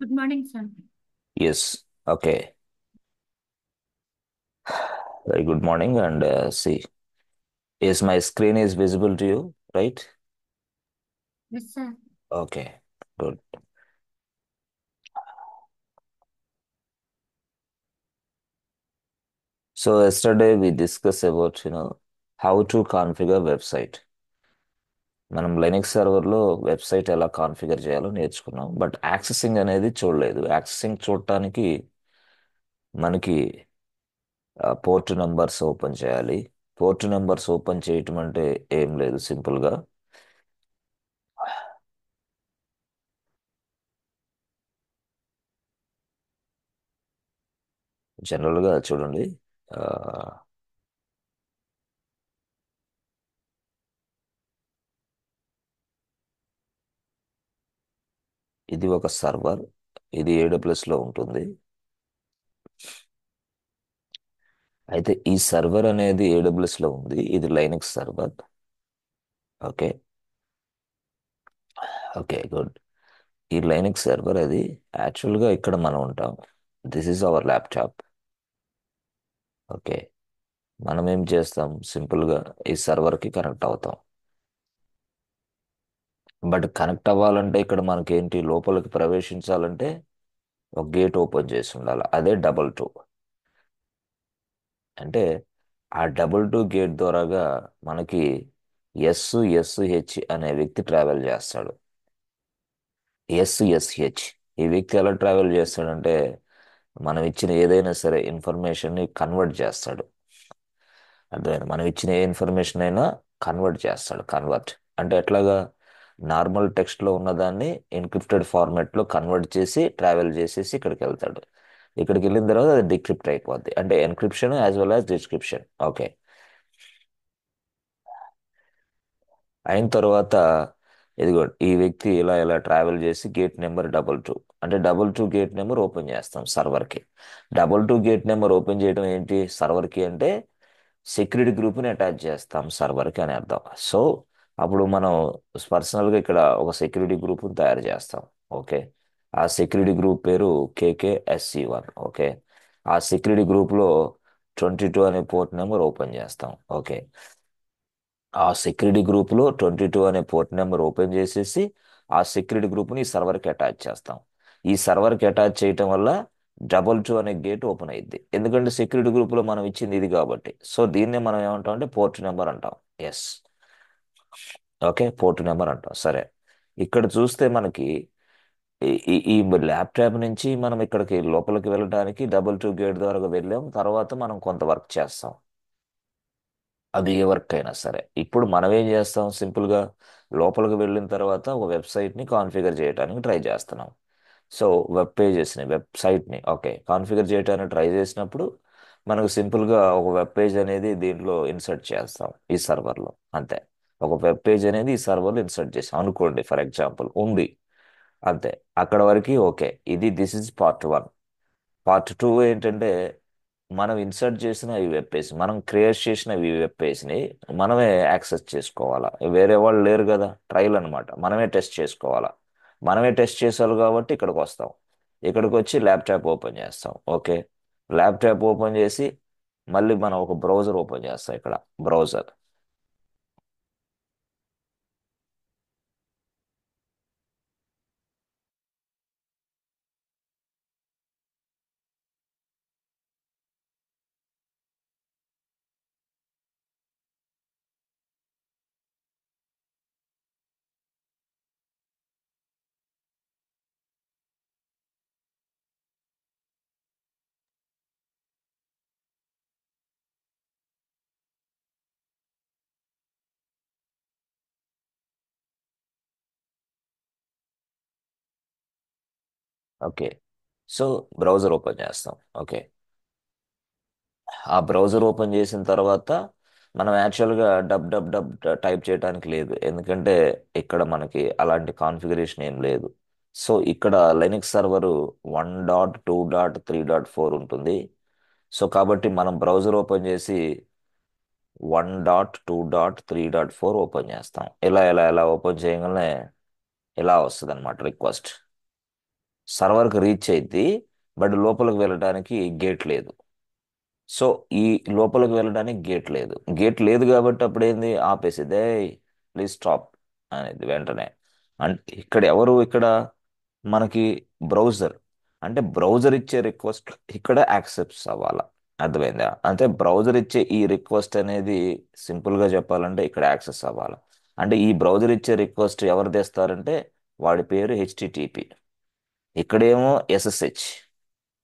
Good morning, sir. Yes. Okay. Very good morning. And see, yes, my screen is visible to you, right? Yes, sir. Okay. Good. So yesterday we discussed about, how to configure website. మనం Linux సర్వర్లో website ఎలా configure చేయాలో నేర్చుకున్నాం. But accessing అనేది చూడలేదు. Accessing చూడటానికి మనకి port numbers open చేయాలి. Port numbers open చేయటం అంటే ఏం లేదు, సింపుల్గా జనరల్గా చూడండి. ఆ, ఇది ఒక సర్వర్. ఇది AWS లో ఉంటుంది. అయితే ఈ సర్వర్ అనేది AWS లో ఉంది. ఇది Linux server. Okay. Okay, good. ఈ లైనక్స్ సర్వర్ అది యాక్చువల్గా ఇక్కడ మనం ఉంటాం. This is our laptop. Okay. మనం ఏం చేస్తాం, సింపుల్గా ఈ సర్వర్కి కనెక్ట్ అవుతాం. బట్ కనెక్ట్ అవ్వాలంటే ఇక్కడ మనకి ఏంటి, లోపలికి ప్రవేశించాలంటే ఒక గేట్ ఓపెన్ చేసి ఉండాలి. అదే డబల్ టూ. అంటే ఆ డబుల్ టూ గేట్ ద్వారాగా మనకి SSH అనే వ్యక్తి ట్రావెల్ చేస్తాడు. SSH ఈ వ్యక్తి ఎలా ట్రావెల్ చేస్తాడంటే మనం ఇచ్చిన ఏదైనా సరే ఇన్ఫర్మేషన్ని కన్వర్ట్ చేస్తాడు. అర్థమైంది? మనం ఇచ్చిన ఏ ఇన్ఫర్మేషన్ అయినా కన్వర్ట్ చేస్తాడు. కన్వర్ట్ అంటే ఎట్లాగా, నార్మల్ టెక్స్ట్లో ఉన్నదాన్ని ఎన్క్రిప్టెడ్ ఫార్మాట్లో కన్వర్ట్ చేసి ట్రావెల్ చేసేసి ఇక్కడికి వెళ్తాడు. ఇక్కడికి వెళ్ళిన తర్వాత అది డిక్రిప్ట్ అయిపోద్ది. అంటే encryption as well as description. Okay. అయిన తర్వాత ఇదిగో ఈ వ్యక్తి ఇలా ఇలా ట్రావెల్ చేసి గేట్ నెంబర్ డబల్ టూ, అంటే double two gate number open చేస్తాం సర్వర్కి. Double two gate number open చేయడం ఏంటి సర్వర్కి అంటే సెక్యూరిటీ గ్రూప్ని అటాచ్ చేస్తాం సర్వర్కి అని అర్థం. సో అప్పుడు మనం పర్సనల్గా ఇక్కడ ఒక సెక్యూరిటీ గ్రూప్ని తయారు చేస్తాం. ఓకే. ఆ సెక్యూరిటీ గ్రూప్ పేరు KKSC1. ఓకే. ఆ సెక్యూరిటీ గ్రూప్లో 22 అనే పోర్ట్ నెంబర్ ఓపెన్ చేస్తాం. ఓకే. ఆ సెక్యూరిటీ గ్రూప్లో 22 అనే పోర్ట్ నెంబర్ ఓపెన్ చేసేసి ఆ సెక్యూరిటీ గ్రూప్ని ఈ సర్వర్కి అటాచ్ చేస్తాం. ఈ సర్వర్కి అటాచ్ చేయటం వల్ల డబల్ టూ అనే గేట్ ఓపెన్ అయ్యింది. ఎందుకంటే సెక్యూరిటీ గ్రూప్లో మనం ఇచ్చింది ఇది కాబట్టి. సో దీన్నే మనం ఏమంటాం అంటే పోర్ట్ నెంబర్ అంటాం. ఎస్. ఓకే, పోర్ట్ నెంబర్ అంటాం. సరే. ఇక్కడ చూస్తే మనకి ఈ ఈ ఈ ల్యాప్టాప్ నుంచి మనం ఇక్కడికి లోపలికి వెళ్ళడానికి డబుల్ టూ గేట్ ద్వారా వెళ్ళాం. తర్వాత మనం కొంత వర్క్ చేస్తాం. అది ఏ వర్క్ అయినా సరే. ఇప్పుడు మనం ఏం చేస్తాం, సింపుల్గా లోపలికి వెళ్ళిన తర్వాత ఒక వెబ్సైట్ని కాన్ఫిగర్ చేయడానికి ట్రై చేస్తున్నాం. సో వెబ్సైట్ని ఓకే కాన్ఫిగర్ చేయడానికి ట్రై చేసినప్పుడు మనకు సింపుల్గా ఒక వెబ్ పేజ్ అనేది దీంట్లో ఇన్సర్ట్ చేస్తాం ఈ సర్వర్లో. అంతే. ఒక వెబ్ పేజ్ అనేది ఈ సర్వర్లో ఇన్సర్ట్ చేసాం అనుకోండి, ఫర్ ఎగ్జాంపుల్ ఉంది. అంతే. అక్కడ వరకు okay. This is part 1. Part 2 ఏంటంటే మనం ఇన్సర్ట్ చేసిన ఈ వెబ్ పేజ్, మనం క్రియేట్ చేసిన ఈ వెబ్ పేజ్ని మనమే యాక్సెస్ చేసుకోవాలా. వేరే వాళ్ళు లేరు కదా, ట్రయల్ అనమాట. మనమే టెస్ట్ చేసుకోవాలా. మనమే టెస్ట్ చేసాలి కాబట్టి ఇక్కడికి వస్తాం. ఇక్కడికి వచ్చి ల్యాప్టాప్ ఓపెన్ చేస్తాం. ఓకే. ల్యాప్టాప్ ఓపెన్ చేసి మళ్ళీ మనం ఒక బ్రౌజర్ ఓపెన్ చేస్తాం. ఇక్కడ browser. Okay. So browser open చేస్తాం. ఓకే. ఆ బ్రౌజర్ ఓపెన్ చేసిన తర్వాత మనం యాక్చువల్గా డబ్ డబ్ డబ్ టైప్ చేయడానికి లేదు, ఎందుకంటే ఇక్కడ మనకి అలాంటి కాన్ఫిగరేషన్ ఏం లేదు. సో ఇక్కడ లైనక్స్ సర్వర్ 1.2.3.4 ఉంటుంది. సో కాబట్టి మనం బ్రౌజర్ ఓపెన్ చేసి 1.2.3.4 ఓపెన్ చేస్తాం. ఇలా ఇలా ఇలా ఓపెన్ చేయగానే ఇలా వస్తుంది అనమాట రిక్వెస్ట్. సర్వర్కి రీచ్ అయింది, బట్ లోపలికి వెళ్ళడానికి గేట్ లేదు. సో ఈ లోపలికి వెళ్ళడానికి గేట్ లేదు. గేట్ లేదు కాబట్టి అప్పుడు ఏంది, ఆపేసేది, ప్లీజ్ స్టాప్ అనేది వెంటనే. అంటే ఇక్కడ ఎవరు, ఇక్కడ మనకి బ్రౌజర్. అంటే బ్రౌజర్ ఇచ్చే రిక్వెస్ట్ ఇక్కడ యాక్సెప్ట్స్ అవ్వాలా. అర్థమైందా? అంటే బ్రౌజర్ ఇచ్చే ఈ రిక్వెస్ట్ అనేది సింపుల్ గా చెప్పాలంటే ఇక్కడ యాక్సెస్ అవ్వాలి. అంటే ఈ బ్రౌజర్ ఇచ్చే రిక్వెస్ట్ ఎవరు తెస్తారంటే వాడి పేరు హెచ్టిటిపి. ఇక్కడేమో ఎస్ఎస్హెచ్,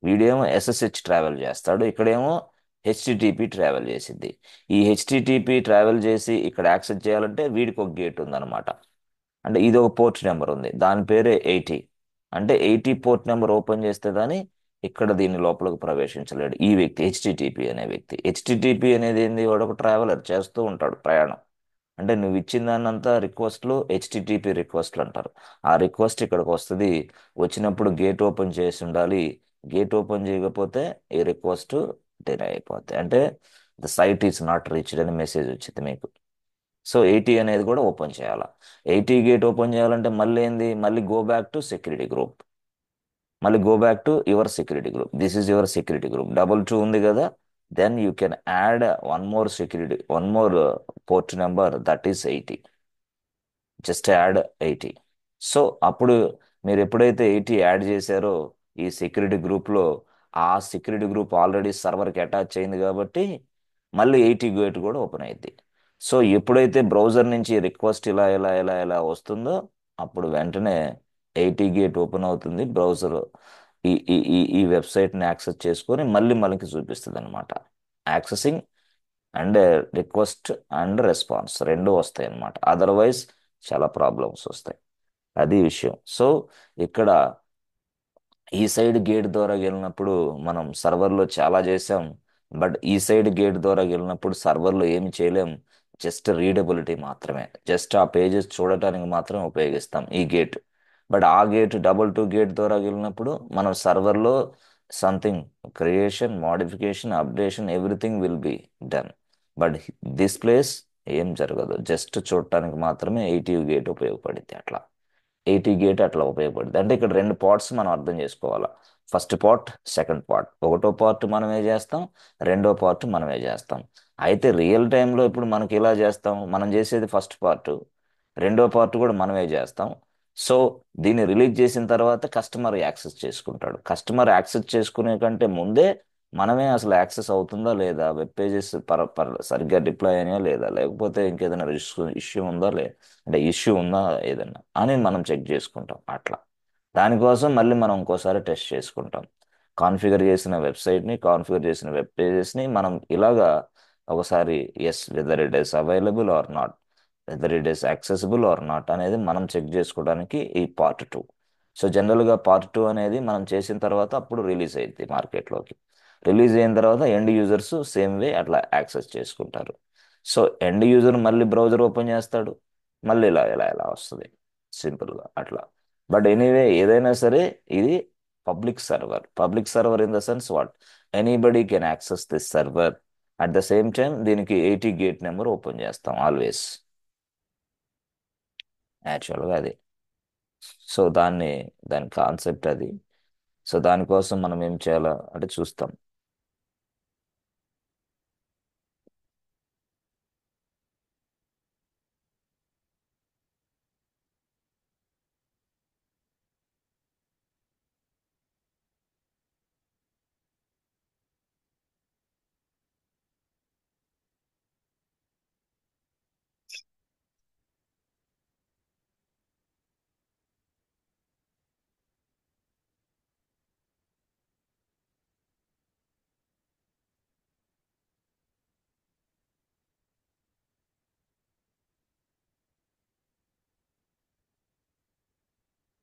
వీడేమో ఎస్ఎస్హెచ్ ట్రావెల్ చేస్తాడు, ఇక్కడేమో హెచ్టిటిపి ట్రావెల్ చేసిద్ది. ఈ హెచ్టిటిపి ట్రావెల్ చేసి ఇక్కడ యాక్సెస్ చేయాలంటే వీడికి ఒక గేట్ ఉందన్నమాట. అంటే ఇది ఒక పోర్ట్ నెంబర్ ఉంది, దాని పేరే 80. అంటే 80 పోర్ట్ నెంబర్ ఓపెన్ చేస్తే దాని ఇక్కడ దీని లోపలికి ప్రవేశించలేడు ఈ వ్యక్తి, హెచ్టిటిపి అనే వ్యక్తి. హెచ్టిటిపి అనేది ఏంది, వాడు ఒక ట్రావెలర్, చేస్తూ ఉంటాడు ప్రయాణం. అంటే నువ్వు ఇచ్చిన దాన్నంతా రిక్వెస్ట్లు హెచ్టిటిపి రిక్వెస్ట్లు అంటారు. ఆ రిక్వెస్ట్ ఇక్కడికి వస్తుంది, వచ్చినప్పుడు గేట్ ఓపెన్ చేసి ఉండాలి. గేట్ ఓపెన్ చేయకపోతే ఈ రిక్వెస్ట్ డినై అయిపోతాయి. అంటే the site is not reached అని మెసేజ్ వచ్చింది మీకు. సో 80 అనేది కూడా ఓపెన్ చేయాలా. 80 గేట్ ఓపెన్ చేయాలంటే మళ్ళీ ఏంది, మళ్ళీ go back to security group. మళ్ళీ go back to your security group. This is your security group, 22 ఉంది కదా. Then you can add one more port number, that is 80. Just add 80. So అప్పుడు మీరు ఎప్పుడైతే 80 యాడ్ చేశారో ఈ సెక్యూరిటీ గ్రూప్లో, ఆ సెక్యూరిటీ గ్రూప్ ఆల్రెడీ సర్వర్కి అటాచ్ అయింది కాబట్టి మళ్ళీ 80 గేట్ కూడా ఓపెన్ అయింది. సో ఎప్పుడైతే బ్రౌజర్ నుంచి రిక్వెస్ట్ ఇలా ఇలా ఇలా ఇలా వస్తుందో అప్పుడు వెంటనే 80 గేట్ ఓపెన్ అవుతుంది. బ్రౌజర్ ఈ వెబ్సైట్ని యాక్సెస్ చేసుకొని మళ్ళీ మనకి చూపిస్తుంది అనమాట. Accessing and request and response రెండు వస్తాయి అన్నమాట. అదర్వైజ్ చాలా ప్రాబ్లమ్స్ వస్తాయి. అది విషయం. సో ఇక్కడ ఈ సైడ్ గేట్ ద్వారా వెళ్ళినప్పుడు మనం సర్వర్లో చాలా చేసాం, బట్ ఈ సైడ్ గేట్ ద్వారా వెళ్ళినప్పుడు సర్వర్లో ఏమి చేయలేం. జస్ట్ రీడబిలిటీ మాత్రమే, జస్ట్ ఆ పేజెస్ చూడటానికి మాత్రం ఉపయోగిస్తాం ఈ గేట్. బట్ ఆ గేట్ 22 గేట్ ద్వారా వెళ్ళినప్పుడు మనం సర్వర్లో something creation, modification, updation, everything will be done. But this place ఏం జరగదు, జస్ట్ చూడటానికి మాత్రమే 80 గేట్ ఉపయోగపడింది. అట్లా 80 గేట్ అట్లా ఉపయోగపడుతుంది. అంటే ఇక్కడ రెండు పార్ట్స్ మనం అర్థం చేసుకోవాలా. First part, second part. ఒకటో పార్ట్ మనమే చేస్తాం, రెండో పార్ట్ మనమే చేస్తాం. అయితే రియల్ టైంలో ఇప్పుడు మనకి ఇలా చేస్తాం, మనం చేసేది ఫస్ట్ పార్ట్, రెండో పార్ట్ కూడా మనమే చేస్తాం. సో దీన్ని రిలీజ్ చేసిన తర్వాత కస్టమర్ యాక్సెస్ చేసుకుంటాడు. కస్టమర్ యాక్సెస్ చేసుకునే కంటే ముందే మనమే అసలు యాక్సెస్ అవుతుందా లేదా, వెబ్ పేజెస్ సరిగ్గా డిప్లాయ్ అయినా లేదా, లేకపోతే ఇంకేదైనా ఇష్యూ ఉందా అంటే ఇష్యూ ఉందా ఏదన్నా అని మనం చెక్ చేసుకుంటాం అట్లా. దానికోసం మళ్ళీ మనం ఇంకోసారి టెస్ట్ చేసుకుంటాం. కాన్ఫిగర్ చేసిన వెబ్సైట్ని, కాన్ఫిగర్ చేసిన వెబ్ పేజెస్ని మనం ఇలాగా ఒకసారి yes whether it is available or not, whether it is accessible or not అనేది మనం చెక్ చేసుకోవడానికి ఈ పార్ట్ 2. సో జనరల్గా పార్ట్ 2 అనేది మనం చేసిన తర్వాత అప్పుడు రిలీజ్ అయ్యింది మార్కెట్లోకి. రిలీజ్ అయిన తర్వాత ఎండ్ యూజర్స్ సేమ్ వే అట్లా యాక్సెస్ చేసుకుంటారు. సో ఎండ్ యూజర్ మళ్ళీ బ్రౌజర్ ఓపెన్ చేస్తాడు, మళ్ళీ ఇలా ఇలా ఇలా వస్తుంది సింపుల్గా అట్లా. బట్ ఎనీవే ఏదైనా సరే ఇది public server. Public server in the sense what, anybody can access this server. At the same time దీనికి 80 గేట్ నెంబర్ ఓపెన్ చేస్తాం ఆల్వేస్, యాక్చువల్గా అది. సో దాని కాన్సెప్ట్ అది. సో దానికోసం మనం ఏం చేయాలా అంటే చూస్తాం.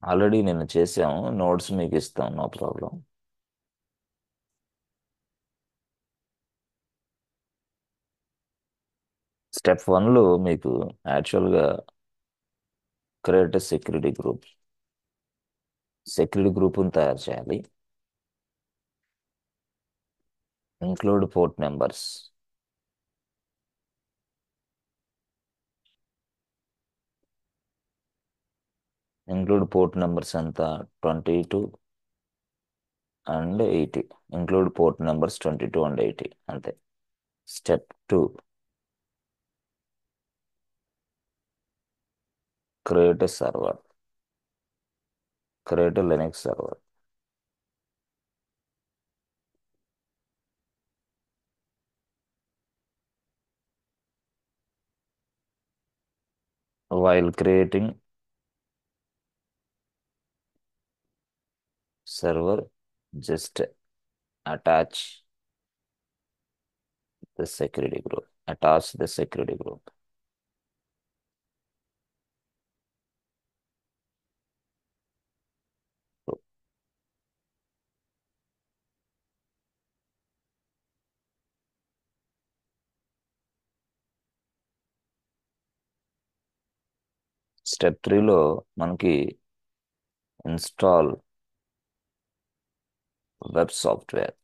ఆల్రెడీ నేను చేసాము, నోట్స్ మీకు ఇస్తాం, నో ప్రాబ్లం. స్టెప్ 1లో మీకు యాక్చువల్గా క్రియేట్ సెక్యూరిటీ గ్రూప్. సెక్యూరిటీ గ్రూప్ని తయారు చేయాలి. Include port numbers. Include port numbers ఎంత, 22. And 80, include port numbers 22 and 80 అంతే. Step 2, create a server, create a Linux server. While creating server, just attach the security group. Attach the security group. Step 3లో మనకి install web software.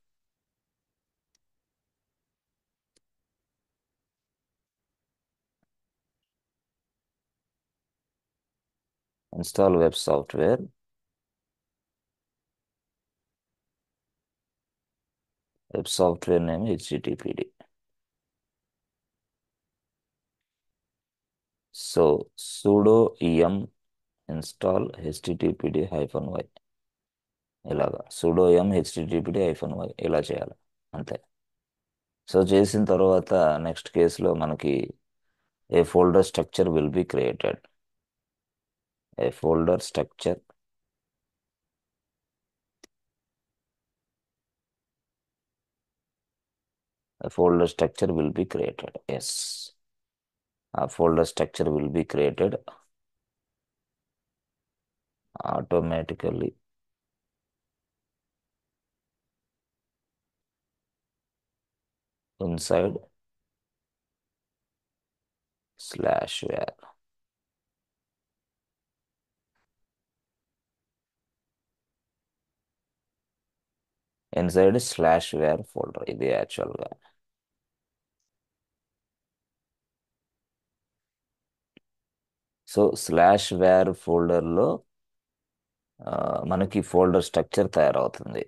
Install web software. Web software name httpd. So sudo yum install httpd-y, ఇలాగా sudo yum httpd-y ఇలా చేయాలి అంతే. So చేసిన తర్వాత next కేసులో మనకి a folder structure will be created. A folder structure, a folder structure will be created. Yes, a folder structure will be created automatically inside /var. Inside /var folder ఇది యాక్చువల్గా. So /var ఫోల్డర్లో మనకి folder structure తయారవుతుంది.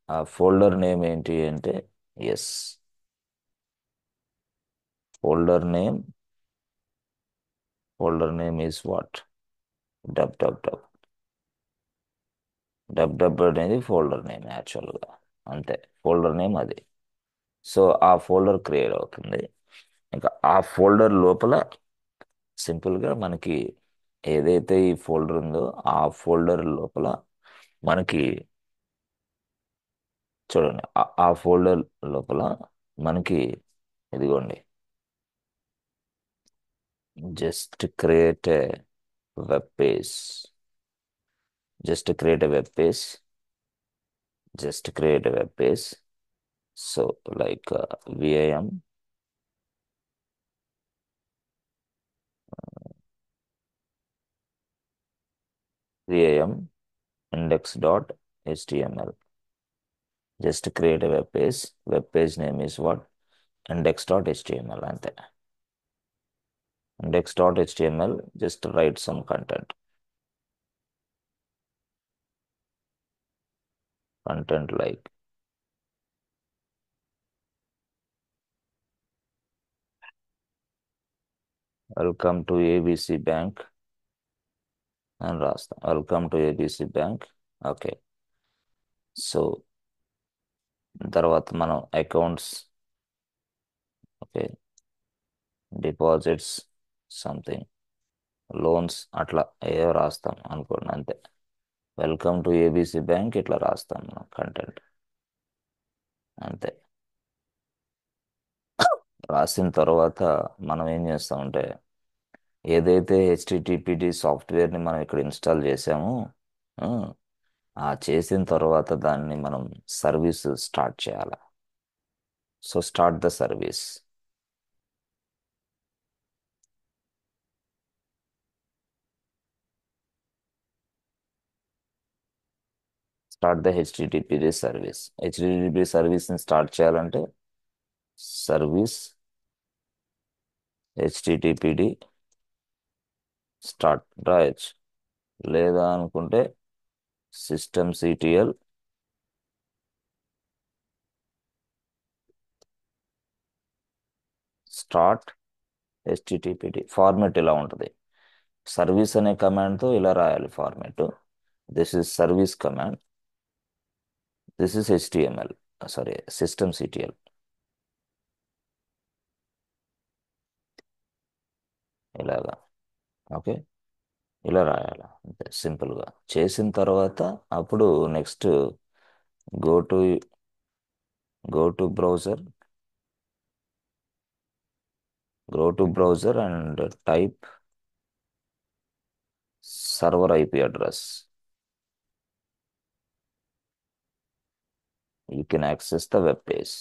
ఆ folder name ఏంటి అంటే, yes, folder name, folder name is what, dub dub dub. Dub dub అనేది folder name యాక్చువల్గా, అంతే, ఫోల్డర్ నేమ్ అది. సో ఆ ఫోల్డర్ క్రియేట్ అవుతుంది. ఇంకా ఆ ఫోల్డర్ లోపల సింపుల్గా మనకి ఏదైతే ఈ ఫోల్డర్ ఉందో ఆ ఫోల్డర్ లోపల మనకి చూడండి, ఆ ఫోల్డర్ లోపల మనకి ఇదిగోండి, just create a web page, just create a web page, just create a web page. So like vim vim index.html. Just create a web page. Web page name is what? Index.html అంతే. Index.html, just write some content. Content like welcome to ABC Bank అని రాస్తాం. Welcome to ABC bank. Okay. So తర్వాత మనం accounts, okay, deposits, something, loans అట్లా ఏవో రాస్తాం అనుకోండి అంతే. వెల్కమ్ టు ఏబిసి బ్యాంక్ ఇట్లా రాస్తాం మనం కంటెంట్ అంతే. రాసిన తర్వాత మనం ఏం చేస్తామంటే, ఏదైతే హెచ్టిటిపిడి సాఫ్ట్వేర్ని మనం ఇక్కడ ఇన్స్టాల్ చేసామో ఆ, ఆ చేసిన తర్వాత దాన్ని మనం సర్వీస్ స్టార్ట్ చేయాలి. So start the service. Start the హెచ్టిటిపిడి service. హెచ్టిటిపిడి సర్వీస్ని స్టార్ట్ చేయాలంటే సర్వీస్ హెచ్టిటిపిడి స్టార్ట్ రాయొచ్చు. లేదా అనుకుంటే సిస్టమ్ctl స్టార్ట్ హెచ్టిటిపిటి ఫార్మెట్ ఇలా ఉంటుంది. సర్వీస్ అనే కమాండ్తో ఇలా రాయాలి format. This is service command, this is HTML, sorry system CTL. ఇలాగా. ఓకే, ఇలా రాయాలి అంతే సింపుల్గా. చేసిన తర్వాత అప్పుడు next go to go to browser, and type server IP address. You can access the web page.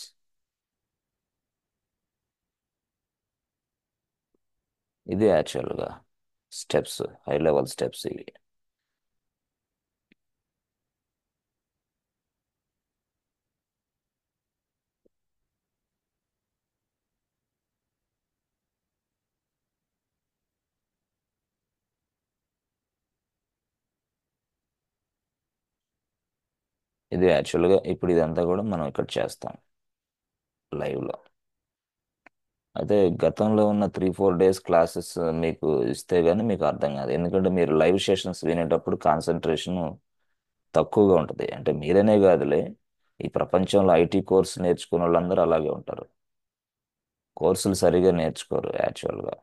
ఇది యాక్చువల్గా స్టెప్స్, హై లెవెల్ స్టెప్స్ ఇవి. ఇది యాక్చువల్గా ఇప్పుడు ఇదంతా కూడా మనం ఇక్కడ చేస్తాం లైవ్లో. అయితే గతంలో ఉన్న 3-4 డేస్ క్లాసెస్ మీకు ఇస్తే గానీ మీకు అర్థం కాదు, ఎందుకంటే మీరు లైవ్ సెషన్స్ వినేటప్పుడు కాన్సన్ట్రేషన్ తక్కువగా ఉంటుంది. అంటే మీరనే కాదులే, ఈ ప్రపంచంలో ఐటీ కోర్స్ నేర్చుకున్న వాళ్ళందరూ అలాగే ఉంటారు. కోర్సులు సరిగా నేర్చుకోరు యాక్చువల్గా.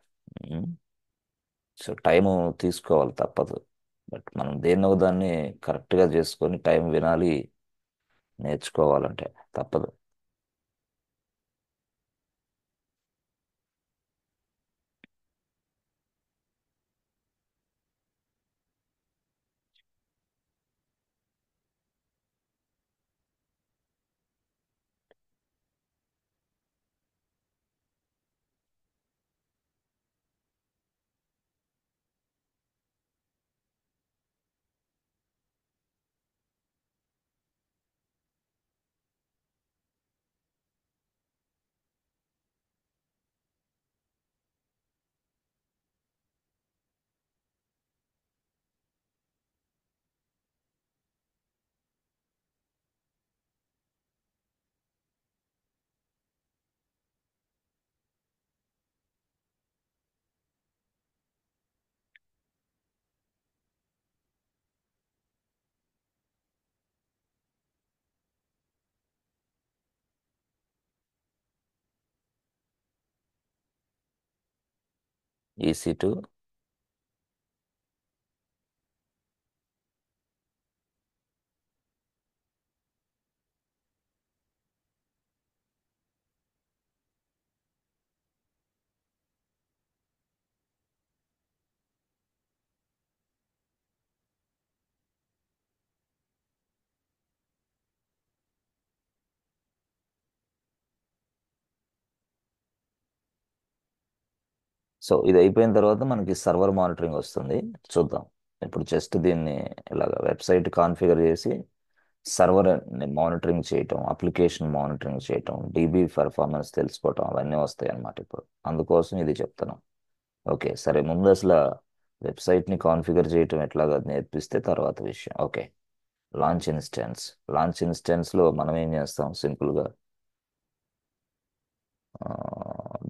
సో టైము తీసుకోవాలి తప్పదు. బట్ మనం దేన్నో దాన్ని కరెక్ట్గా చేసుకొని టైం వినాలి, నేర్చుకోవాలంటే తప్పదు. EC2. సో ఇది అయిపోయిన తర్వాత మనకి సర్వర్ మానిటరింగ్ వస్తుంది. చూద్దాం. ఇప్పుడు జస్ట్ దీన్ని ఇలాగ వెబ్సైట్ కాన్ఫిగర్ చేసి సర్వర్ మానిటరింగ్ చేయటం, అప్లికేషన్ మానిటరింగ్ చేయటం, డీబీ పెర్ఫార్మెన్స్ తెలుసుకోవటం, అవన్నీ వస్తాయి అన్నమాట ఇప్పుడు. అందుకోసం ఇది చెప్తున్నాం. ఓకే సరే, ముందు అసలు వెబ్సైట్ని కాన్ఫిగర్ చేయటం ఎట్లాగా నేర్పిస్తే తర్వాత విషయం. Okay, launch instance. లాంచ్ ఇన్స్టెన్స్లో మనం ఏం చేస్తాం సింపుల్గా,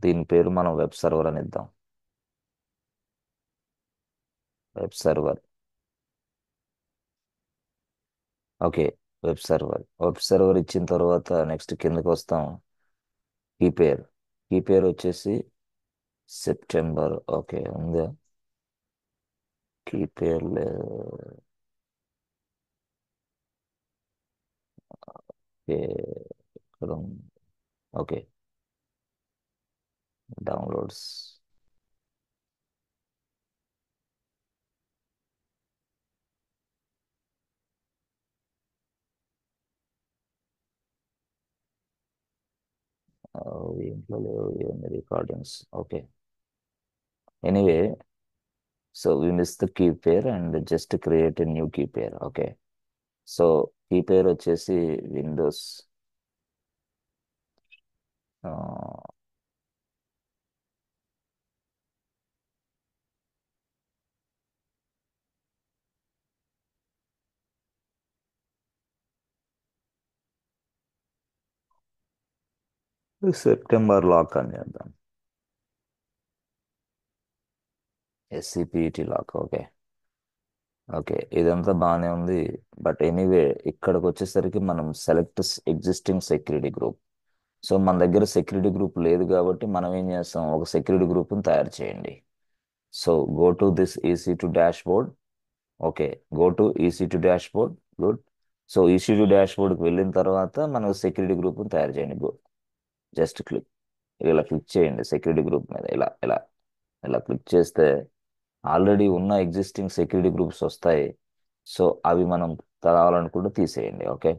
దీని పేరు మనం వెబ్ సర్వర్ అని ఇద్దాం. Web server. Okay, web server ఇచ్చిన తర్వాత నెక్స్ట్ కిందకి వస్తాం. కీ పేర్. కీ పేర్ వచ్చేసి సెప్టెంబర్. ఓకే ఉందా? కీ పేర్ ఓకే, ఇక్కడ ఓకే, డౌన్లోడ్స్. ఇంట్లో లేవు ఇవన్నీ recordings. Okay, anyway, so we miss the key pair and just create a new key pair. Okay, so key pair వచ్చేసి windows September lock అని చేద్దాం. ఎస్సిపిఈటి lock. Okay. Okay, ఇదంతా బాగానే ఉంది. బట్ ఎనీవే, ఇక్కడికి వచ్చేసరికి మనం select existing security group. So మన దగ్గర సెక్యూరిటీ గ్రూప్ లేదు కాబట్టి మనం ఏం చేస్తాం, ఒక సెక్యూరిటీ గ్రూప్ని తయారు చేయండి. So go to this EC two dashboard. Okay, go to EC two dashboard. Good. So EC two డాష్ బోర్డ్కి వెళ్ళిన తర్వాత మనం సెక్యూరిటీ గ్రూప్ని తయారు చేయండి. గో, జస్ట్ క్లిక్, ఇలా క్లిక్ చేయండి సెక్యూరిటీ గ్రూప్ మీద. ఇలా ఇలా ఇలా క్లిక్ చేస్తే ఆల్రెడీ ఉన్న ఎగ్జిస్టింగ్ సెక్యూరిటీ గ్రూప్స్ వస్తాయి. సో అవి మనం కావాలనుకుంటే తీసేయండి. ఓకే,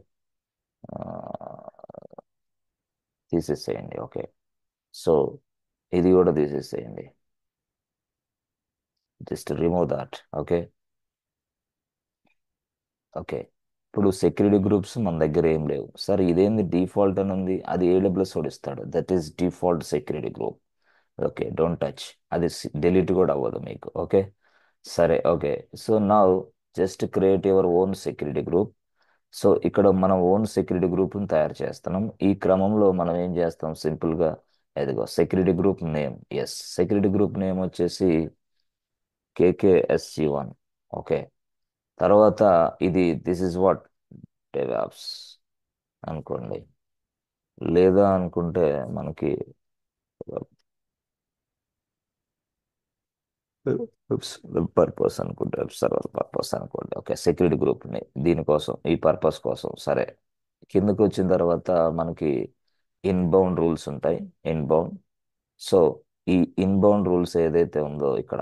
తీసేసేయండి. ఓకే, సో ఇది కూడా తీసేసేయండి. Just remove that. Okay. Okay, ఇప్పుడు సెక్యూరిటీ గ్రూప్స్ మన దగ్గర ఏం లేవు. సరే, ఇదేంది డిఫాల్ట్ అని ఉంది, అది ఏడబ్ల్యూఎస్ ఇస్తాడు. That is default security group. Okay, don't touch. అది డిలీట్ కూడా అవ్వదు మీకు. ఓకే, సరే. Okay, so now just create your own security group. So ఇక్కడ మనం ఓన్ సెక్యూరిటీ గ్రూప్ని తయారు చేస్తున్నాం. ఈ క్రమంలో మనం ఏం చేస్తాం, సింపుల్గా ఎదిగో security group name. Yes, security group name వచ్చేసి KKSC1. ఓకే, తర్వాత ఇది దిస్ ఇస్ వాట్ డెవాప్స్ అనుకోండి. లేదా అనుకుంటే మనకి వెబ్ పర్పస్ అనుకుంటే, వెబ్ సర్వర్ పర్పస్ అనుకోండి. ఓకే, సెక్యూరిటీ గ్రూప్ని దీనికోసం, ఈ పర్పస్ కోసం. సరే, కిందకి వచ్చిన తర్వాత మనకి ఇన్బౌండ్ రూల్స్ ఉంటాయి. ఇన్బౌండ్. సో ఈ ఇన్బౌండ్ రూల్స్ ఏదైతే ఉందో ఇక్కడ,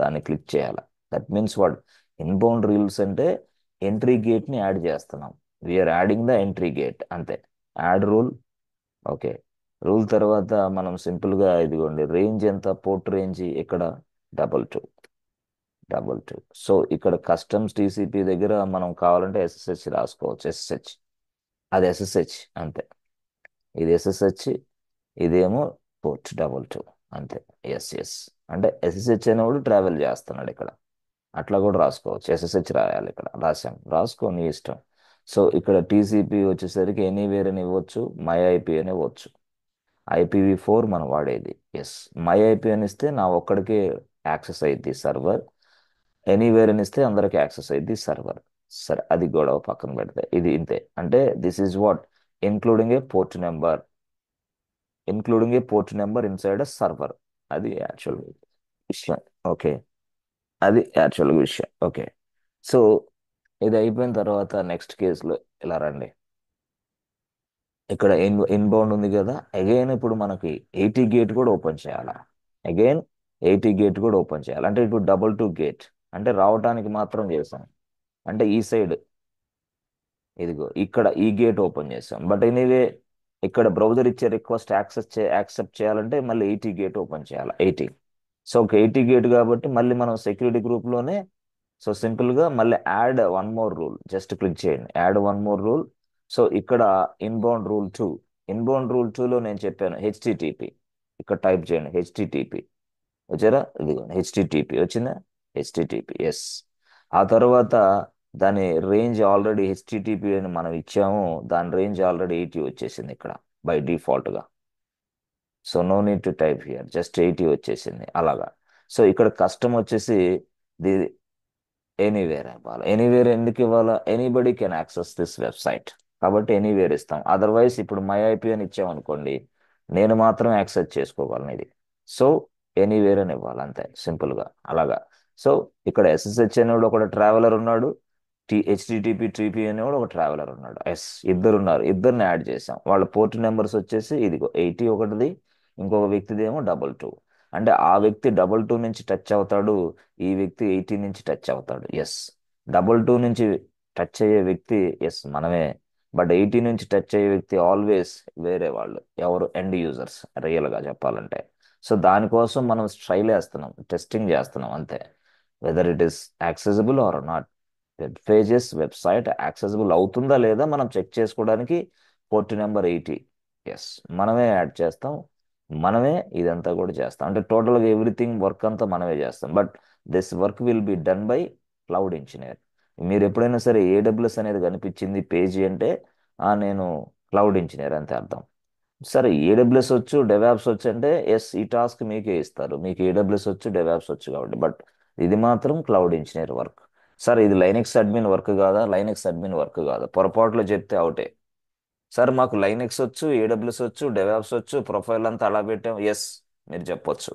దాన్ని క్లిక్ చేయాలి. That means what, inbound rules అంటే ఎంట్రీ గేట్ని యాడ్ చేస్తున్నాం. We're adding the entry gate, అంతే. Add rule. ఓకే, రూల్ తర్వాత మనం సింపుల్గా ఇదిగోండి, రేంజ్ ఎంత, పోర్ట్ రేంజ్ ఇక్కడ 22. సో ఇక్కడ కస్టమ్స్ టీసీపీ దగ్గర మనం కావాలంటే ఎస్ఎస్హెచ్ రాసుకోవచ్చు. ఎస్ఎస్హెచ్, అది ఎస్ఎస్హెచ్ అంతే. ఇది ఎస్ఎస్హెచ్, ఇదేమో పోర్ట్ 22, అంతే. ఎస్ ఎస్, అంటే ఎస్ఎస్హెచ్ అనేవాడు ట్రావెల్ చేస్తున్నాడు ఇక్కడ. అట్లా కూడా రాసుకోవచ్చు. ఎస్ఎస్హెచ్ రాయాలి ఇక్కడ. రాసాం, రాసుకో నీ ఇష్టం. సో ఇక్కడ టీసీపీ వచ్చేసరికి ఎనీవేర్ అని ఇవ్వచ్చు, మై ఐపీ అని ఇవ్వచ్చు. IPv4 మనం వాడేది. ఎస్, మై ఐపీ అని ఇస్తే నా ఒక్కడికే యాక్సెస్ అయ్యిద్ది సర్వర్. ఎనీవేర్ అని ఇస్తే అందరికి యాక్సెస్ అయ్యిద్ది సర్వర్. సరే, అది గొడవ పక్కన పెడితే ఇది ఇంతే. అంటే this is what, including A port number, including A port number inside a server. అది యాక్చువల్ విషయం. ఓకే, అది యాక్చువల్ విషయం. ఓకే, సో ఇది అయిపోయిన తర్వాత నెక్స్ట్ కేసులో ఇలా రండి. ఇక్కడ ఇన్బౌండ్ ఉంది కదా, అగైన్ ఇప్పుడు మనకి 80 గేట్ కూడా ఓపెన్ చేయాలా. అగైన్ 80 గేట్ కూడా ఓపెన్ చేయాలి. అంటే ఇప్పుడు 22 గేట్ అంటే రావటానికి మాత్రం చేసాం. అంటే ఈ సైడ్ ఇదిగో ఇక్కడ ఈ గేట్ ఓపెన్ చేసాం. బట్ ఎనీవే, ఇక్కడ బ్రౌజర్ ఇచ్చే రిక్వెస్ట్ యాక్సెప్ట్ చేయాలంటే మళ్ళీ 80 గేట్ ఓపెన్ చేయాలి. 80. సో ఒక 80 గేట్ కాబట్టి మళ్ళీ మనం సెక్యూరిటీ గ్రూప్లోనే, సో సింపుల్గా మళ్ళీ add one more rule. Just click చేయండి, add one more rule. So ఇక్కడ ఇన్బౌండ్ రూల్ 2. ఇన్బౌండ్ రూల్ 2లో నేను చెప్పాను హెచ్టిటిపి. ఇక్కడ టైప్ చేయండి హెచ్టిటిపి. వచ్చారా, ఇదిగోండి హెచ్టిటిపి వచ్చిందా. HTTP, S. ఆ తర్వాత దాని రేంజ్ ఆల్రెడీ హెచ్టిటిపి అని మనం ఇచ్చాము. దాని రేంజ్ ఆల్రెడీ 80 వచ్చేసింది ఇక్కడ బై డిఫాల్ట్గా. So no need to type here, just 80 వచ్చేసింది అలాగా. సో ఇక్కడ కస్టమ్ వచ్చేసి ది ఎనీవేర్ ఇవ్వాలి. ఎనీవేర్ ఎందుకు ఇవ్వాలా, anybody can access this website కాబట్టి ఎనీవేర్ ఇస్తాం. అదర్వైజ్ ఇప్పుడు మై ఐపీ అని ఇచ్చామనుకోండి, నేను మాత్రం యాక్సెస్ చేసుకోగలను ఇది. సో ఎనీవేర్ అని ఇవ్వాలి, అంతే సింపుల్గా అలాగా. సో ఇక్కడ ఎస్ఎస్హెచ్ అనేవాడు ఒక ట్రావెలర్ ఉన్నాడు, హెచ్టిటిపి టీపీ అనేవాడు ఒక ట్రావెలర్ ఉన్నాడు. ఎస్, ఇద్దరు ఉన్నారు. ఇద్దరిని యాడ్ చేసాం. వాళ్ళ పోర్ట్ నెంబర్స్ వచ్చేసి ఇదిగో 80 ఒకటిది, ఇంకొక వ్యక్తిది ఏమో 22. అంటే ఆ వ్యక్తి 22 నుంచి టచ్ అవుతాడు, ఈ వ్యక్తి 80 నుంచి టచ్ అవుతాడు. ఎస్, 22 నుంచి టచ్ అయ్యే వ్యక్తి ఎస్ మనమే. బట్ 80 నుంచి టచ్ అయ్యే వ్యక్తి ఆల్వేస్ వేరే వాళ్ళు, ఎవరు ఎండ్ యూజర్స్ రియల్గా చెప్పాలంటే. సో దానికోసం మనం ట్రైల్ వేస్తున్నాం, టెస్టింగ్ చేస్తున్నాం అంతే. Whether it is accessible or not, website accessible అవుతుందా లేదా మనం చెక్ చేసుకోవడానికి పోర్ట్ నెంబర్ 80. ఎస్, మనమే యాడ్ చేస్తాం, మనమే ఇదంతా కూడా చేస్తాం. అంటే టోటల్గా ఎవ్రీథింగ్ వర్క్ అంతా మనమే చేస్తాం. But this work will be done by cloud engineer. మీరు ఎప్పుడైనా సరే ఏడబ్ల్యూఎస్ అనేది కనిపించింది పేజీ అంటే, నేను క్లౌడ్ ఇంజనీర్ అంతే అర్థం. సరే ఏడబ్ల్యూఎస్ వచ్చు డెవాప్స్ వచ్చు అంటే ఎస్ ఈ టాస్క్ మీకే ఇస్తారు, మీకు ఏడబ్ల్యూఎస్ వచ్చు డెవాప్స్ వచ్చు కాబట్టి. బట్ ఇది మాత్రం క్లౌడ్ ఇంజనీర్ వర్క్. సార్ ఇది లైనెక్స్ అడ్మిన్ వర్క్ కాదా, లైనెక్స్ అడ్మిన్ వర్క్ కాదా, పొరపాట్లు చెప్తే అవుటే. సార్ మాకు లైనెక్స్ వచ్చు, ఏడబ్ల్యూఎస్ వచ్చు, డెవాప్స్ వచ్చు, ప్రొఫైల్ అంతా అలా పెట్టాం, ఎస్ మీరు చెప్పొచ్చు.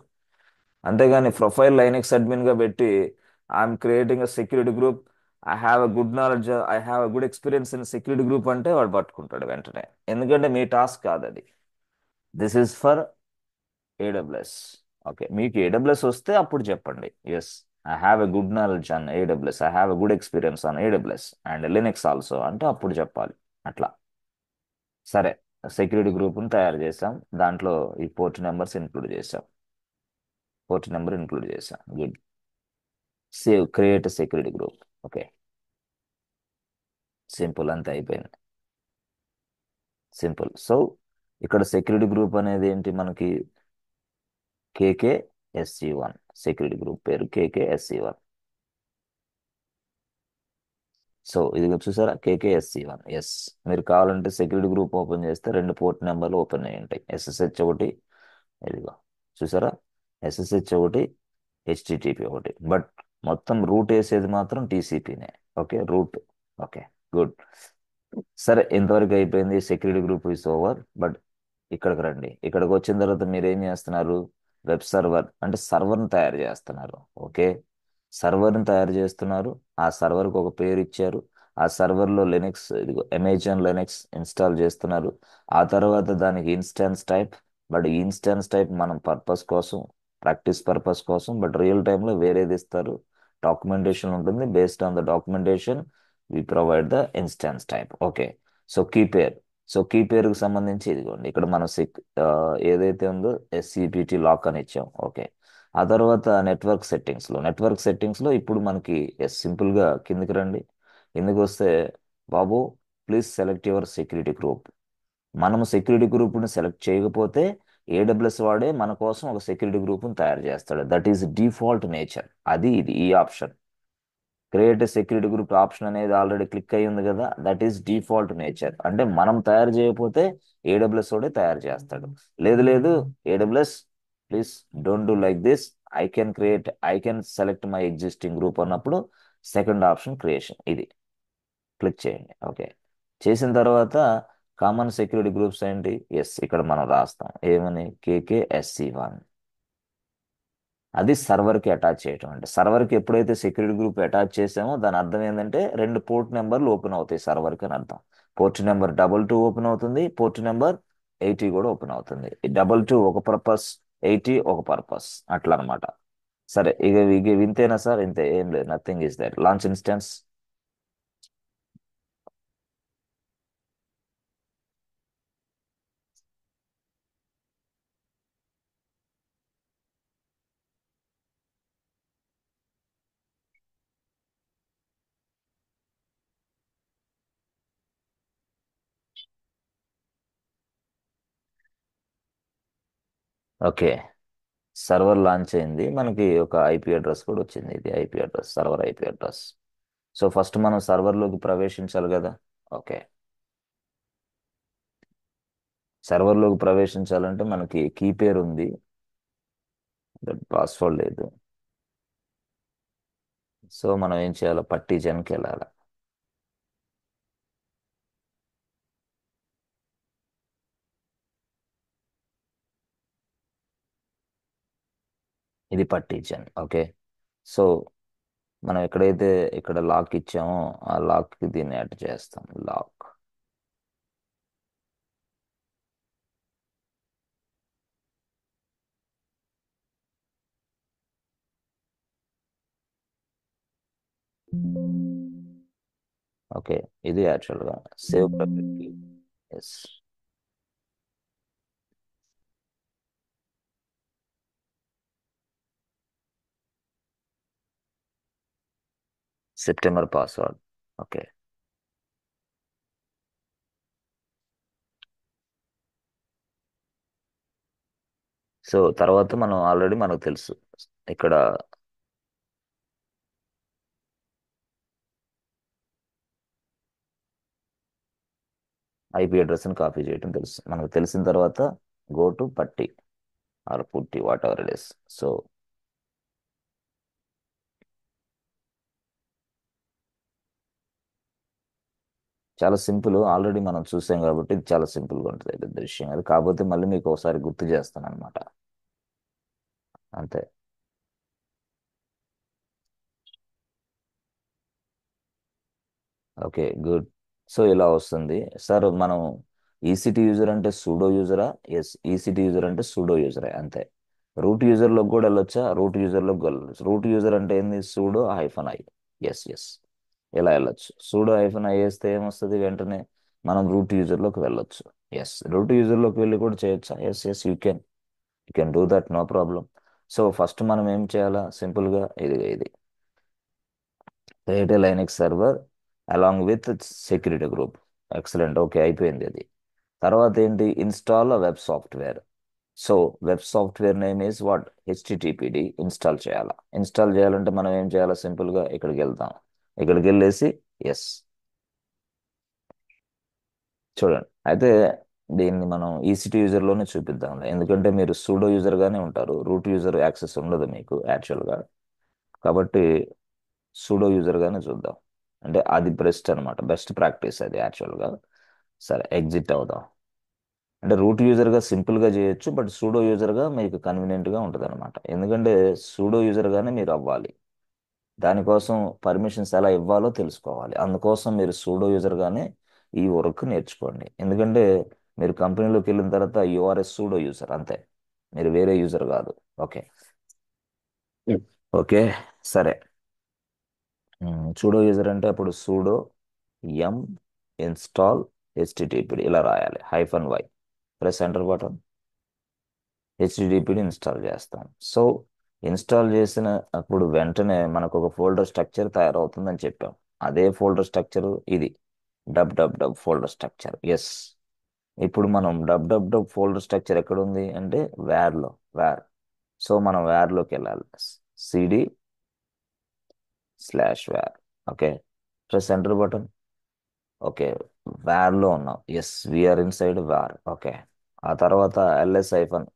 అంతేగాని ప్రొఫైల్ లైనెక్స్ అడ్మిన్ గా పెట్టి I'm creating a security group, I have a good knowledge, I have a good experience in security group అంటే వాడు పట్టుకుంటాడు వెంటనే. ఎందుకంటే మీ టాస్క్ కాదు అది. This is for AWS. Okay, మీకు ఏడబ్ల్యూఎస్ వస్తే అప్పుడు చెప్పండి yes I have a good knowledge on AWS, I have a good experience on AWS and Linux also అంటే అప్పుడు చెప్పాలి అట్లా. సరే, సెక్యూరిటీ గ్రూప్ని తయారు చేసాం, దాంట్లో ఈ పోర్ట్ నెంబర్స్ ఇంక్లూడ్ చేసాం, పోర్ట్ నెంబర్ ఇంక్లూడ్ చేసాం, good. Save create security group. Okay, simple, అంతే అయిపోయింది, సింపుల్. సో ఇక్కడ సెక్యూరిటీ గ్రూప్ అనేది ఏంటి మనకి, KKSC1, సెక్యూరిటీ గ్రూప్ పేరు KKSC1. సో ఇది చూసారా, KKSC1, ఎస్. మీరు కావాలంటే సెక్యూరిటీ గ్రూప్ ఓపెన్ చేస్తే రెండు పోర్ట్ నెంబర్లు ఓపెన్ అయ్యి ఉంటాయి, SSH ఒకటి, ఇదిగో చూసారా, SSH ఒకటి, HTTP ఒకటి. బట్ మొత్తం రూట్ వేసేది మాత్రం TCPనే. Okay, route. Okay, good. సరే, ఇంతవరకు అయిపోయింది, security group is over. But ఇక్కడికి రండి, ఇక్కడికి వచ్చిన తర్వాత మీరు ఏం చేస్తున్నారు, వెబ్ సర్వర్ అంటే సర్వర్ని తయారు చేస్తున్నారు. ఓకే, సర్వర్ని తయారు చేస్తున్నారు, ఆ సర్వర్కి ఒక పేరు ఇచ్చారు, ఆ సర్వర్లో లెనెక్స్ ఇదిగో అమెజాన్ లెనెక్స్ ఇన్స్టాల్ చేస్తున్నారు. ఆ తర్వాత దానికి ఇన్స్టాన్స్ టైప్, బట్ ఈ ఇన్స్టాన్స్ టైప్ మనం పర్పస్ కోసం, ప్రాక్టీస్ పర్పస్ కోసం, బట్ రియల్ టైంలో వేరేది ఇస్తారు. డాక్యుమెంటేషన్ ఉంటుంది, based on the documentation we provide the instance type. Okay, so key pair. So key పేరుకు సంబంధించి ఇదిగోండి ఇక్కడ మనం ఏదైతే ఉందో SCPT లాక్ అని ఇచ్చాం. ఓకే, ఆ తర్వాత నెట్వర్క్ సెట్టింగ్స్లో ఇప్పుడు మనకి సింపుల్గా కిందికి రండి. కిందికి వస్తే బాబు please select your security group. మనం సెక్యూరిటీ గ్రూప్ని సెలెక్ట్ చేయకపోతే AWS వాడే మన కోసం ఒక సెక్యూరిటీ గ్రూప్ని తయారు చేస్తాడు, దట్ ఈస్ డిఫాల్ట్ నేచర్. అది ఇది ఈ option create security group option అనేది ఆల్రెడీ క్లిక్ అయ్యి ఉంది కదా, దట్ ఈస్ డిఫాల్ట్ నేచర్. అంటే మనం తయారు చేయకపోతే AWS వాడే తయారు చేస్తాడు. లేదు లేదు, AWS please don't do like this, I can select my existing group అన్నప్పుడు సెకండ్ ఆప్షన్ క్రియేషన్, ఇది క్లిక్ చేయండి. ఓకే, చేసిన తర్వాత కామన్ సెక్యూరిటీ గ్రూప్స్ ఏంటి, ఎస్ ఇక్కడ మనం రాస్తాం ఏమని, KKSC1. అది సర్వర్కి అటాచ్ చేయటం. అంటే సర్వర్కి ఎప్పుడైతే సెక్యూరిటీ గ్రూప్ అటాచ్ చేసామో దాని అర్థం ఏంటంటే రెండు పోర్ట్ నెంబర్లు ఓపెన్ అవుతాయి సర్వర్కి అని అర్థం. పోర్ట్ నెంబర్ 22 ఓపెన్ అవుతుంది, పోర్ట్ నెంబర్ 80 కూడా ఓపెన్ అవుతుంది. ఈ 22 ఒక పర్పస్, 80 ఒక పర్పస్, అట్లా అనమాట. సరే, ఇక ఇంతేనా సార్, ఇంతే, ఏం లేదు, nothing is that. Launch instance. Okay, server launch అయింది, మనకి ఒక IP అడ్రస్ కూడా వచ్చింది, ఇది IP address, server IP address. So first మనం సర్వర్లోకి ప్రవేశించాలి కదా. ఓకే, సర్వర్లోకి ప్రవేశించాలంటే మనకి కీ పేరు ఉంది, పాస్వర్డ్ లేదు. సో మనం ఏం చేయాలి, పట్టీజన్కి వెళ్ళాలి. ఇది పట్టీజన్. ఓకే, సో మనం ఎక్కడైతే ఇక్కడ లాక్ ఇచ్చామో ఆ లాక్కి దీన్ని యాడ్ చేస్తాం, లాక్. ఓకే, ఇది యాక్చువల్గా save private. Yes, September password. Okay, so తర్వాత మనం ఆల్రెడీ మనకు తెలుసు ఇక్కడ ఐపీ అడ్రస్ని కాపీ చేయడం తెలుసు. మనకు తెలిసిన తర్వాత గో టు పట్టి ఆర్ పుట్టి what ever it is. So చాలా సింపుల్, ఆల్రెడీ మనం చూసాం కాబట్టి ఇది చాలా సింపుల్గా ఉంటుంది, పెద్ద విషయం అది. కాకపోతే మళ్ళీ మీకు ఒకసారి గుర్తు చేస్తాను అనమాట, అంతే. Okay, good. సో ఇలా వస్తుంది. సార్ మనం ఈసీటీ యూజర్ అంటే సూడో యూజరా? ఎస్, ఈసీటీ యూజర్ అంటే సూడో యూజరే, అంతే. రూట్ యూజర్లోకి కూడా వెళ్ళొచ్చా? రూట్ యూజర్లోకి వెళ్ళొచ్చు. రూట్ యూజర్ అంటే ఏంది? Sudo hyphen I. Yes yes, ఇలా వెళ్ళొచ్చు. సూడో హైఫన్ ఐ వేస్తే ఏమొస్తుంది? వెంటనే మనం రూట్ యూజర్లోకి వెళ్ళొచ్చు. ఎస్, రూట్ యూజర్లోకి వెళ్ళి కూడా చేయొచ్చా? Yes yes, you can do that, no problem. So first మనం ఏం చేయాలా? సింపుల్గా ఇది create a Linux server along with security group. Excellent, okay, అయిపోయింది అది. తర్వాత ఏంటి? Install web software. So web software name is what? HTTPD install చేయాలా? ఇన్స్టాల్ చేయాలంటే మనం ఏం చేయాలా? సింపుల్గా ఇక్కడికి వెళ్తాం. ఇక్కడికి వెళ్ళేసి ఎస్, చూడండి. అయితే దీన్ని మనం ఈసీటీ యూజర్లోనే చూపిద్దాం, ఎందుకంటే మీరు సూడో యూజర్గానే ఉంటారు, రూట్ యూజర్ యాక్సెస్ ఉండదు మీకు యాక్చువల్గా. కాబట్టి సూడో యూజర్గానే చూద్దాం. అంటే అది బెస్ట్ అనమాట, బెస్ట్ ప్రాక్టీస్ అది యాక్చువల్గా. సరే, ఎగ్జిట్ అవుదాం. అంటే రూట్ యూజర్గా సింపుల్గా చేయొచ్చు, బట్ సూడో యూజర్గా మీకు కన్వీనియంట్గా ఉంటుంది అనమాట. ఎందుకంటే సూడో యూజర్గానే మీరు అవ్వాలి. దానికోసం పర్మిషన్స్ ఎలా ఇవ్వాలో తెలుసుకోవాలి. అందుకోసం మీరు సూడో యూజర్గానే ఈ వర్క్ నేర్చుకోండి. ఎందుకంటే మీరు కంపెనీలోకి వెళ్ళిన తర్వాత యూఆర్ఎస్ సూడో యూజర్, అంతే. మీరు వేరే యూజర్ కాదు. ఓకే. ఓకే, సరే. సూడో యూజర్ అంటే అప్పుడు సూడో ఎం ఇన్స్టాల్ హెచ్టిటిపిడి ఇలా రాయాలి, hyphen Y. Press enter button. HTTPD install చేస్తాం. సో ఇన్స్టాల్ చేసిన అప్పుడు వెంటనే మనకు ఒక ఫోల్డర్ స్ట్రక్చర్ తయారవుతుందని చెప్పాం. అదే ఫోల్డర్ స్ట్రక్చర్ ఇది, dub dub dub folder structure. Yes, ఇప్పుడు మనం dub dub dub folder structure ఎక్కడ ఉంది అంటే వేర్లో, వేర్. సో మనం వేర్లోకి వెళ్ళాలి, CD slash var. Okay, press enter button. Okay, వేర్లో ఉన్నాం. Yes, we're inside var. Okay, ఆ తర్వాత ఎల్ఎస్ ఐఫన్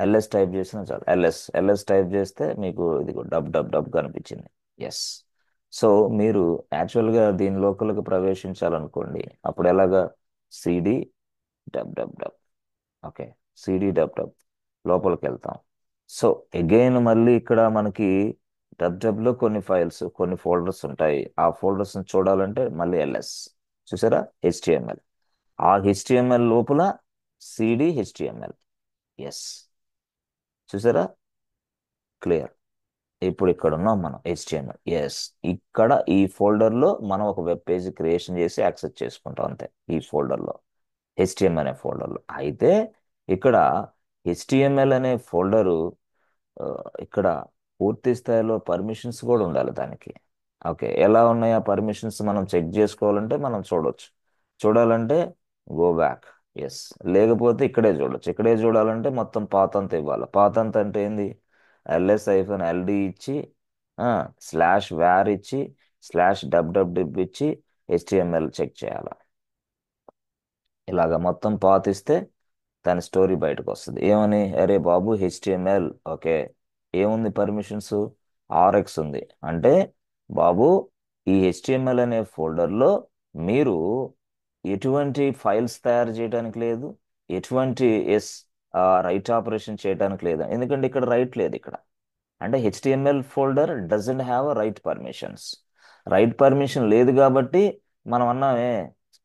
ఎల్ఎస్ టైప్ చేసినా చాలు. ఎల్ఎస్ టైప్ చేస్తే మీకు ఇది డబ్ డబ్ డబ్ కనిపించింది. ఎస్. సో మీరు యాక్చువల్గా దీని లోపలికి ప్రవేశించాలనుకోండి, అప్పుడు ఎలాగా? CD dub dub dub. Okay, CD dub dub లోపలికి వెళ్తాం. సో అగైన్ మళ్ళీ ఇక్కడ మనకి డబ్ డబ్లో కొన్ని ఫైల్స్, కొన్ని ఫోల్డర్స్ ఉంటాయి. ఆ ఫోల్డర్స్ని చూడాలంటే మళ్ళీ ఎల్ఎస్. చూసారా? హెచ్టిఎంఎల్. ఆ హెచ్టిఎంఎల్ లోపల సిడి హెచ్టిఎంఎల్. ఎస్, చూసారా? క్లియర్. ఇప్పుడు ఇక్కడ ఉన్నాం మనం, హెచ్టిఎంఎల్. ఎస్, ఇక్కడ ఈ ఫోల్డర్లో మనం ఒక వెబ్ పేజ్ క్రియేషన్ చేసి యాక్సెస్ చేసుకుంటాం, అంతే. ఈ ఫోల్డర్లో, హెచ్టిఎంఎల్ అనే ఫోల్డర్లో. అయితే ఇక్కడ హెచ్టిఎంఎల్ అనే ఫోల్డరు, ఇక్కడ పూర్తి స్థాయిలో పర్మిషన్స్ కూడా ఉండాలి దానికి. ఓకే, ఎలా ఉన్నాయి ఆ పర్మిషన్స్ మనం చెక్ చేసుకోవాలంటే మనం చూడొచ్చు. చూడాలంటే గో బ్యాక్. ఎస్, లేకపోతే ఇక్కడే చూడొచ్చు. ఇక్కడే చూడాలంటే మొత్తం పాతంత ఇవ్వాలి. పాతంత అంటే ఏంది? ఎల్ఎస్ ఐఫన్ ఎల్డి ఇచ్చి, స్లాష్ వ్యార్ ఇచ్చి, స్లాష్ డబ్ డబ్ డిబ్ ఇచ్చి హెచ్టిఎంఎల్ చెక్ చేయాలి. ఇలాగ మొత్తం పాత్ ఇస్తే దాని స్టోరీ బయటకు వస్తుంది. ఏమని? అరే బాబు హెచ్టిఎంఎల్. ఓకే, ఏముంది పర్మిషన్స్? ఆర్ఎక్స్ ఉంది. అంటే బాబు ఈ హెచ్టిఎంఎల్ అనే ఫోల్డర్లో మీరు ఎటువంటి ఫైల్స్ తయారు చేయడానికి లేదు, ఎటువంటి ఎస్ రైట్ ఆపరేషన్ చేయడానికి లేదు. ఎందుకంటే ఇక్కడ రైట్ లేదు ఇక్కడ. అంటే HTML folder doesn't have write permissions. Write permission లేదు కాబట్టి మనం అన్నామే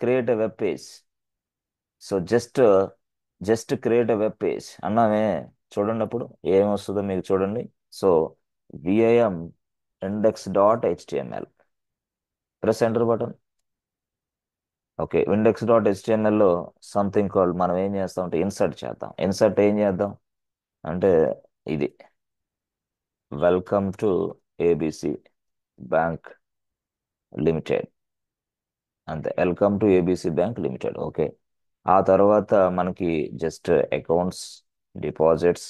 create a web page. So just create a web page అన్నామే. చూడండి అప్పుడు ఏమొస్తుందో మీకు చూడండి. So VIM index dot HTML, press enter button. Okay, index dot హెచ్టిఎంఎల్లో సంథింగ్ కాల్డ్, మనం ఏం చేస్తాం అంటే ఇన్సర్ట్ చేద్దాం. ఇన్సర్ట్ ఏం చేద్దాం అంటే ఇది welcome to ABC bank limited, అంతే. Welcome to ABC bank limited. Okay, ఆ తర్వాత మనకి just accounts, deposits,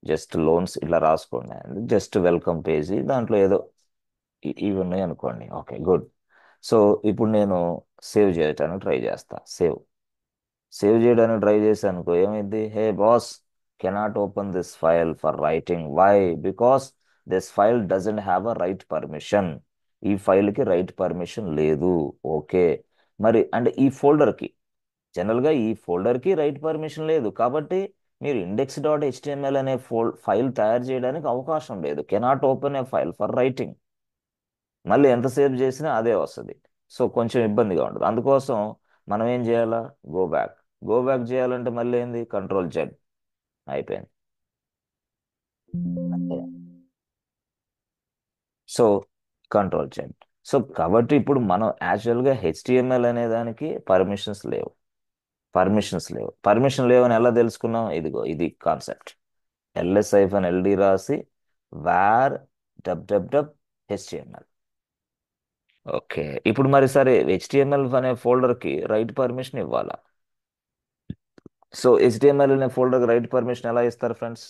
just loans ఇట్లా రాసుకోండి. జస్ట్ వెల్కమ్ పేజీ దాంట్లో ఏదో ఇవి ఉన్నాయి అనుకోండి. Okay, good. సో ఇప్పుడు నేను సేవ్ చేయడానికి ట్రై చేస్తా. సేవ్ చేయడానికి ట్రై చేశాను అనుకో, ఏమైంది? Hey boss, cannot open this file for writing. Why? Because this file doesn't have a write permission. ఈ ఫైల్కి రైట్ పర్మిషన్ లేదు. ఓకే. మరి అంటే ఈ ఫోల్డర్కి, జనరల్గా ఈ ఫోల్డర్కి రైట్ పర్మిషన్ లేదు కాబట్టి మీరు ఇండెక్స్ డాట్ హెచ్టిఎంఎల్ అనే ఫైల్ తయారు చేయడానికి అవకాశం లేదు. Cannot open A file for writing. మళ్ళీ ఎంతసేపు చేసినా అదే వస్తుంది. సో కొంచెం ఇబ్బందిగా ఉంటుంది. అందుకోసం మనం ఏం చేయాలా? Go back. గో బ్యాక్ చేయాలంటే మళ్ళీ ఏంది? Control Z. అయిపోయింది. అంతే. So control Z. సో కాబట్టి ఇప్పుడు మనం యాక్చువల్గా హెచ్టిఎంఎల్ అనే దానికి పర్మిషన్ లేవని ఎలా తెలుసుకున్నాం? ఇదిగో ఇది కాన్సెప్ట్. ls-ld రాసి var dub dub dub HTML. Okay. ఇప్పుడు మరి సరే, హెచ్టిఎంఎల్ అనే ఫోల్డర్కి రైట్ పర్మిషన్ ఇవ్వాలా? సో హెచ్టిఎంఎల్ అనే ఫోల్డర్కి రైట్ పర్మిషన్ ఎలా ఇస్తారు ఫ్రెండ్స్?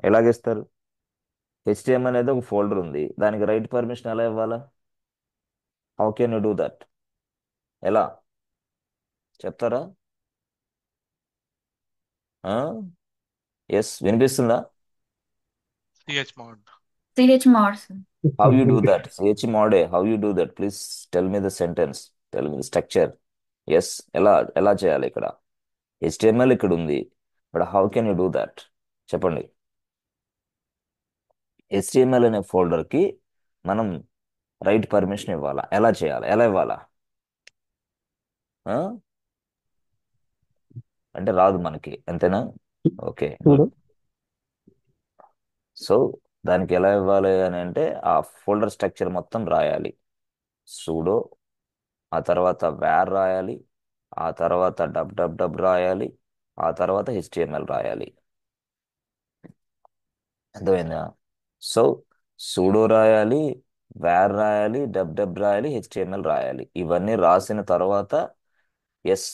ఎలాగిస్తారు? హెచ్టిఎంఎల్ అనేది ఒక ఫోల్డర్ ఉంది, దానికి రైట్ పర్మిషన్ ఎలా ఇవ్వాలా? How can you do that? ఎలా చెప్తారా? ఎస్, వినిపిస్తుందా? chmod. chmod, sir. How you do that? హెచ్మోడే, how you do that? Please tell me the sentence, tell me the structure. Yes, ఎలా ఎలా చేయాలి ఇక్కడ? హెచ్టిఎంఎల్ ఇక్కడ ఉంది, but how can you do that? చెప్పండి. హెచ్టిఎంఎల్ అనే ఫోల్డర్కి మనం రైట్ పర్మిషన్ ఇవ్వాలా? ఎలా చేయాలి? ఎలా ఇవ్వాలా? ఆ? అంటే రాదు మనకి, అంతేనా? Okay, good. సో దానికి ఎలా ఇవ్వాలి అని అంటే ఆ ఫోల్డర్ స్ట్రక్చర్ మొత్తం రాయాలి. సూడో, ఆ తర్వాత వేర్ రాయాలి, ఆ తర్వాత డబ్ డబ్ డబ్ రాయాలి, ఆ తర్వాత హెచ్టిఎంఎల్ రాయాలి. అర్థమైందా? సో సూడో రాయాలి, వేర్ రాయాలి, డబ్ డబ్ రాయాలి, హెచ్టిఎంఎల్ రాయాలి. ఇవన్నీ రాసిన తర్వాత ఎస్,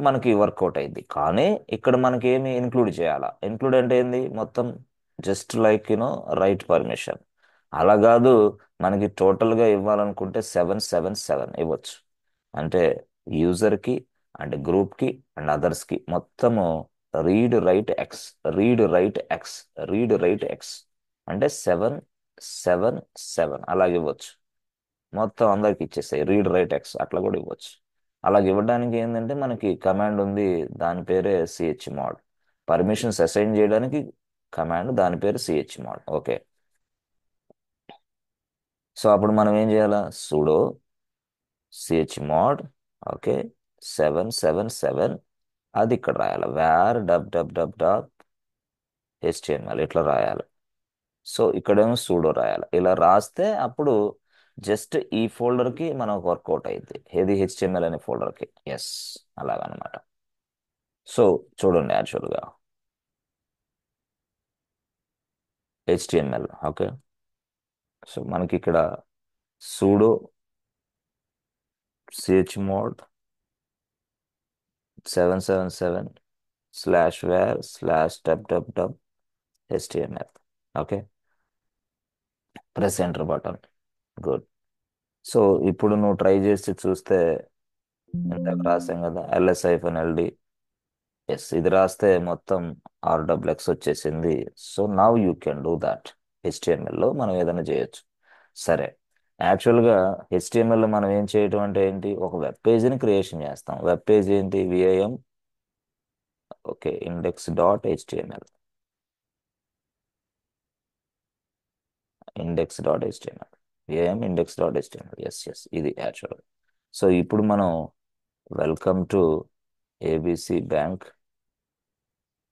మనకి వర్కౌట్ అయింది. కానీ ఇక్కడ మనకి ఏమి ఇన్క్లూడ్ చేయాలా? ఇన్క్లూడ్ అంటే ఏంది? మొత్తం జస్ట్ లైక్ రైట్ పర్మిషన్. అలా కాదు, మనకి టోటల్గా ఇవ్వాలనుకుంటే 777 ఇవ్వచ్చు. అంటే యూజర్కి అండ్ గ్రూప్కి అండ్ అదర్స్కి మొత్తము read write X, read write X, read write X అంటే 777 అలాగే ఇవ్వచ్చు. మొత్తం అందరికి ఇచ్చేసాయి రీడ్ రైట్ ఎక్స్, అట్లా కూడా ఇవ్వచ్చు. అలాగ ఇవ్వడానికి ఏంటంటే మనకి కమాండ్ ఉంది, దాని పేరే chmod. పర్మిషన్స్ అసైన్ చేయడానికి కమాండ్, దాని పేరు chmod. ఓకే. సో అప్పుడు మనం ఏం చేయాలా? sudo chmod, ఓకే, 777 అది ఇక్కడ రాయాలి. Where dub dub dub dub HTML ఇట్లా రాయాలి. సో ఇక్కడేమో సూడో రాయాలి. ఇలా రాస్తే అప్పుడు జస్ట్ ఈ ఫోల్డర్కి మనకు వర్కౌట్ అయింది. ఏది? హెచ్టిఎంఎల్ అనే ఫోల్డర్కి. ఎస్, అలాగనమాట. సో చూడండి, యాక్చువల్గా హెచ్టిఎంఎల్. ఓకే. సో మనకి ఇక్కడ సూడో chmod 777/var/డబ్ HTML. Okay. Press enter button. Good. So ఇప్పుడు నువ్వు ట్రై చేసి చూస్తే ఇందాక రాసాం కదా, ls-ld. ఎస్, ఇది రాస్తే మొత్తం RWX వచ్చేసింది. So now you can do that. హెచ్టిఎంఎల్లో మనం ఏదైనా చేయొచ్చు. సరే, యాక్చువల్గా హెచ్టిఎంఎల్లో మనం ఏం చేయటం అంటే ఏంటి? ఒక వెబ్ పేజీని క్రియేషన్ చేస్తాం. వెబ్ పేజ్ ఏంటి? VIM, okay, index dot HTML, index dot HTML, VIM index dot HTML. Yes yes, ఇది యాక్చువల్. సో ఇప్పుడు మనం welcome to ABC bank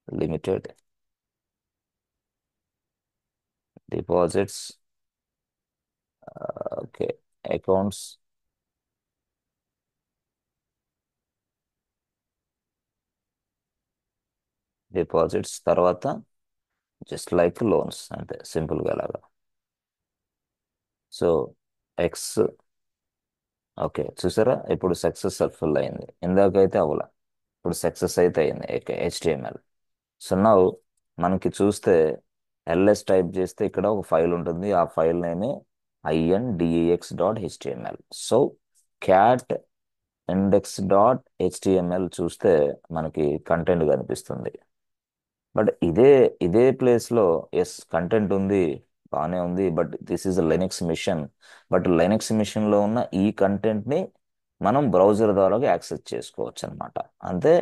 limited deposits, okay, accounts, deposits, తర్వాత జస్ట్ లైక్ లోన్స్, అంతే సింపుల్గా అలాగా. So X, okay, చూసారా ఇప్పుడు successful అయింది. ఇందాకైతే అవ్వాల, ఇప్పుడు సక్సెస్ అయితే అయింది. Okay, HTML. సో నౌ మనకి చూస్తే ఎల్ఎస్ టైప్ చేస్తే ఇక్కడ ఒక ఫైల్ ఉంటుంది. ఆ file name index.html. So cat index dot HTML చూస్తే మనకి కంటెంట్ కనిపిస్తుంది. బట్ ఇదే ప్లేస్ లో ఎస్ కంటెంట్ ఉంది, బాగానే ఉంది. But this is Linux machine. But Linux machine లో ఉన్న ఈ కంటెంట్ ని మనం బ్రౌజర్ ద్వారా యాక్సెస్ చేసుకోవచ్చు అనమాట. అంతే.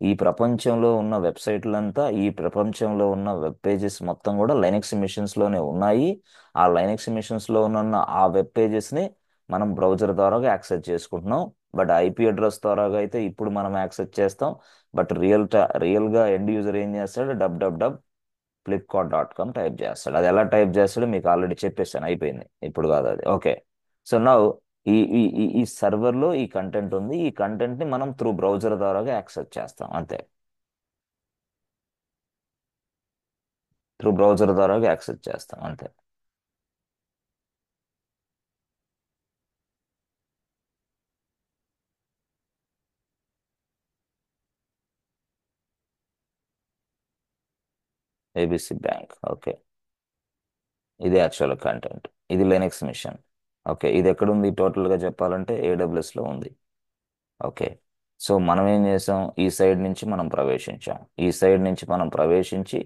ఈ ప్రపంచంలో ఉన్న వెబ్సైట్లంతా, ఈ ప్రపంచంలో ఉన్న వెబ్ పేజెస్ మొత్తం కూడా లైనక్స్ మిషన్స్ లోనే ఉన్నాయి. ఆ లైనక్స్ మిషన్స్ లో ఉన్న ఆ వెబ్ పేజెస్ ని మనం బ్రౌజర్ ద్వారా యాక్సెస్ చేసుకుంటున్నాం. బట్ ఐపీ అడ్రస్ ద్వారా అయితే ఇప్పుడు మనం యాక్సెస్ చేస్తాం. బట్ రియల్ గా ఎండ్ యూజర్ ఏం చేస్తాడు, www.flipkart.com టైప్ చేస్తాడు. అది ఎలా టైప్ చేస్తాడో మీకు ఆల్రెడీ చెప్పేసాను, అయిపోయింది. ఇప్పుడు కాదు అది. ఓకే. సో నౌ ఈ ఈ ఈ ఈ సర్వర్ లో ఈ కంటెంట్ ఉంది. ఈ కంటెంట్ ని మనం త్రూ బ్రౌజర్ ద్వారా యాక్సెస్ చేస్తాం. అంతే. త్రూ బ్రౌజర్ ద్వారా యాక్సెస్ చేస్తాం. అంతే. ABC bank. ఓకే. ఇది యాక్చువల్ కంటెంట్. ఇది లెనెక్స్ మిషన్. ఓకే. ఇది ఎక్కడుంది టోటల్ గా చెప్పాలంటే AWS లో ఉంది. ఓకే. సో మనం ఏం చేసాం, ఈ సైడ్ నుంచి మనం ప్రవేశించాం. ఈ సైడ్ నుంచి మనం ప్రవేశించి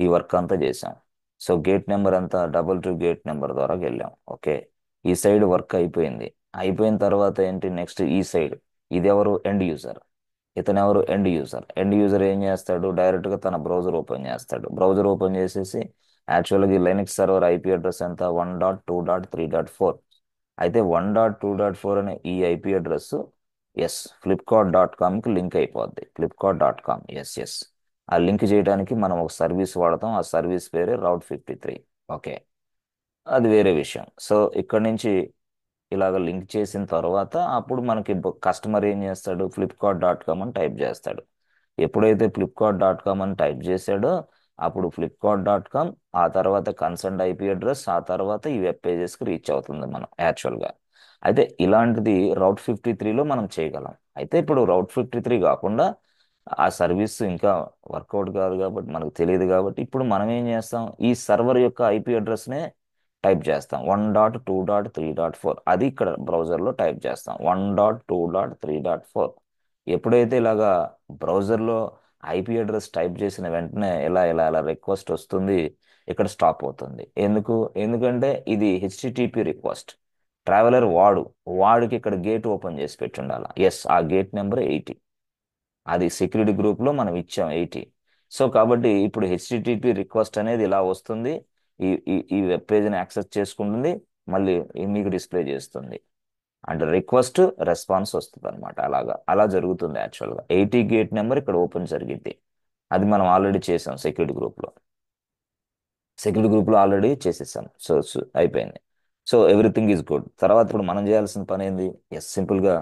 ఈ వర్క్ అంతా చేసాం. సో గేట్ నెంబర్ అంతా 22 గేట్ నెంబర్ ద్వారా వెళ్ళాం. ఓకే. ఈ సైడ్ వర్క్ అయిపోయింది. అయిపోయిన తర్వాత ఏంటి నెక్స్ట్ ఈ సైడ్. ఇది ఎవరు, ఎండ్ యూజర్. ఇతను ఎవరు, ఎండ్ యూజర్. ఎండ్ యూజర్ ఏం చేస్తాడు, డైరెక్ట్ గా తన బ్రౌజర్ ఓపెన్ చేస్తాడు. బ్రౌజర్ ఓపెన్ చేసేసి యాక్చువల్గా ఈ లైనక్స్ సర్వర్ ఐపీ అడ్రస్ ఎంత, 1.2.3.4. అయితే 1.2.4 అనే ఈ ఐపీ అడ్రస్ ఎస్ ఫ్లిప్కార్ట్.కామ్కి లింక్ అయిపోద్ది. ఫ్లిప్కార్ట్.కామ్. Yes yes. ఆ లింక్ చేయడానికి మనం ఒక సర్వీస్ వాడతాం. ఆ సర్వీస్ పేరే Route 53. ఓకే. అది వేరే విషయం. సో ఇక్కడ నుంచి ఇలాగ లింక్ చేసిన తర్వాత అప్పుడు మనకి కస్టమర్ ఏం చేస్తాడు, ఫ్లిప్కార్ట్.కామ్ అని టైప్ చేస్తాడు. ఎప్పుడైతే ఫ్లిప్కార్ట్.కామ్ అని టైప్ చేశాడో అప్పుడు ఫ్లిప్కార్ట్.కామ్, ఆ తర్వాత కన్సర్న్ ఐపీ అడ్రస్, ఆ తర్వాత ఈ వెబ్ పేజెస్కి రీచ్ అవుతుంది మనం యాక్చువల్గా. అయితే ఇలాంటిది Route 53లో మనం చేయగలం. అయితే ఇప్పుడు Route 53 కాకుండా ఆ సర్వీస్ ఇంకా వర్కౌట్ కాదు కాబట్టి మనకు తెలియదు. కాబట్టి ఇప్పుడు మనం ఏం చేస్తాం, ఈ సర్వర్ యొక్క ఐపీ అడ్రస్నే టైప్ చేస్తాం. 1.2.3.4 అది ఇక్కడ బ్రౌజర్లో టైప్ చేస్తాం. 1.2.3.4. ఎప్పుడైతే ఇలాగా బ్రౌజర్లో ఐపీ అడ్రస్ టైప్ చేసిన వెంటనే ఇలా ఇలా ఇలా రిక్వెస్ట్ వస్తుంది, ఇక్కడ స్టాప్ అవుతుంది. ఎందుకంటే ఇది హెచ్టిటిపి రిక్వెస్ట్. ట్రావెలర్ వాడికి ఇక్కడ గేట్ ఓపెన్ చేసి పెట్టి ఉండాలి. ఎస్, ఆ గేట్ నెంబర్ 80. అది సెక్యూరిటీ గ్రూప్ లో మనం ఇచ్చాం 80. సో కాబట్టి ఇప్పుడు హెచ్టిటిపి రిక్వెస్ట్ అనేది ఇలా వస్తుంది. ఈ వెబ్ పేజ్ని యాక్సెస్ చేసుకుంటుంది, మళ్ళీ మీకు డిస్ప్లే చేస్తుంది. అంటే రిక్వెస్ట్ రెస్పాన్స్ వస్తుంది అనమాట. అలా జరుగుతుంది యాక్చువల్గా. 80 గేట్ నెంబర్ ఇక్కడ ఓపెన్ జరిగింది. అది మనం ఆల్రెడీ చేసాం సెక్యూరిటీ గ్రూప్లో. ఆల్రెడీ చేసేసాం. సో అయిపోయింది. So everything is good. తర్వాత ఇప్పుడు మనం చేయాల్సిన పని ఏంది, ఎస్ సింపుల్గా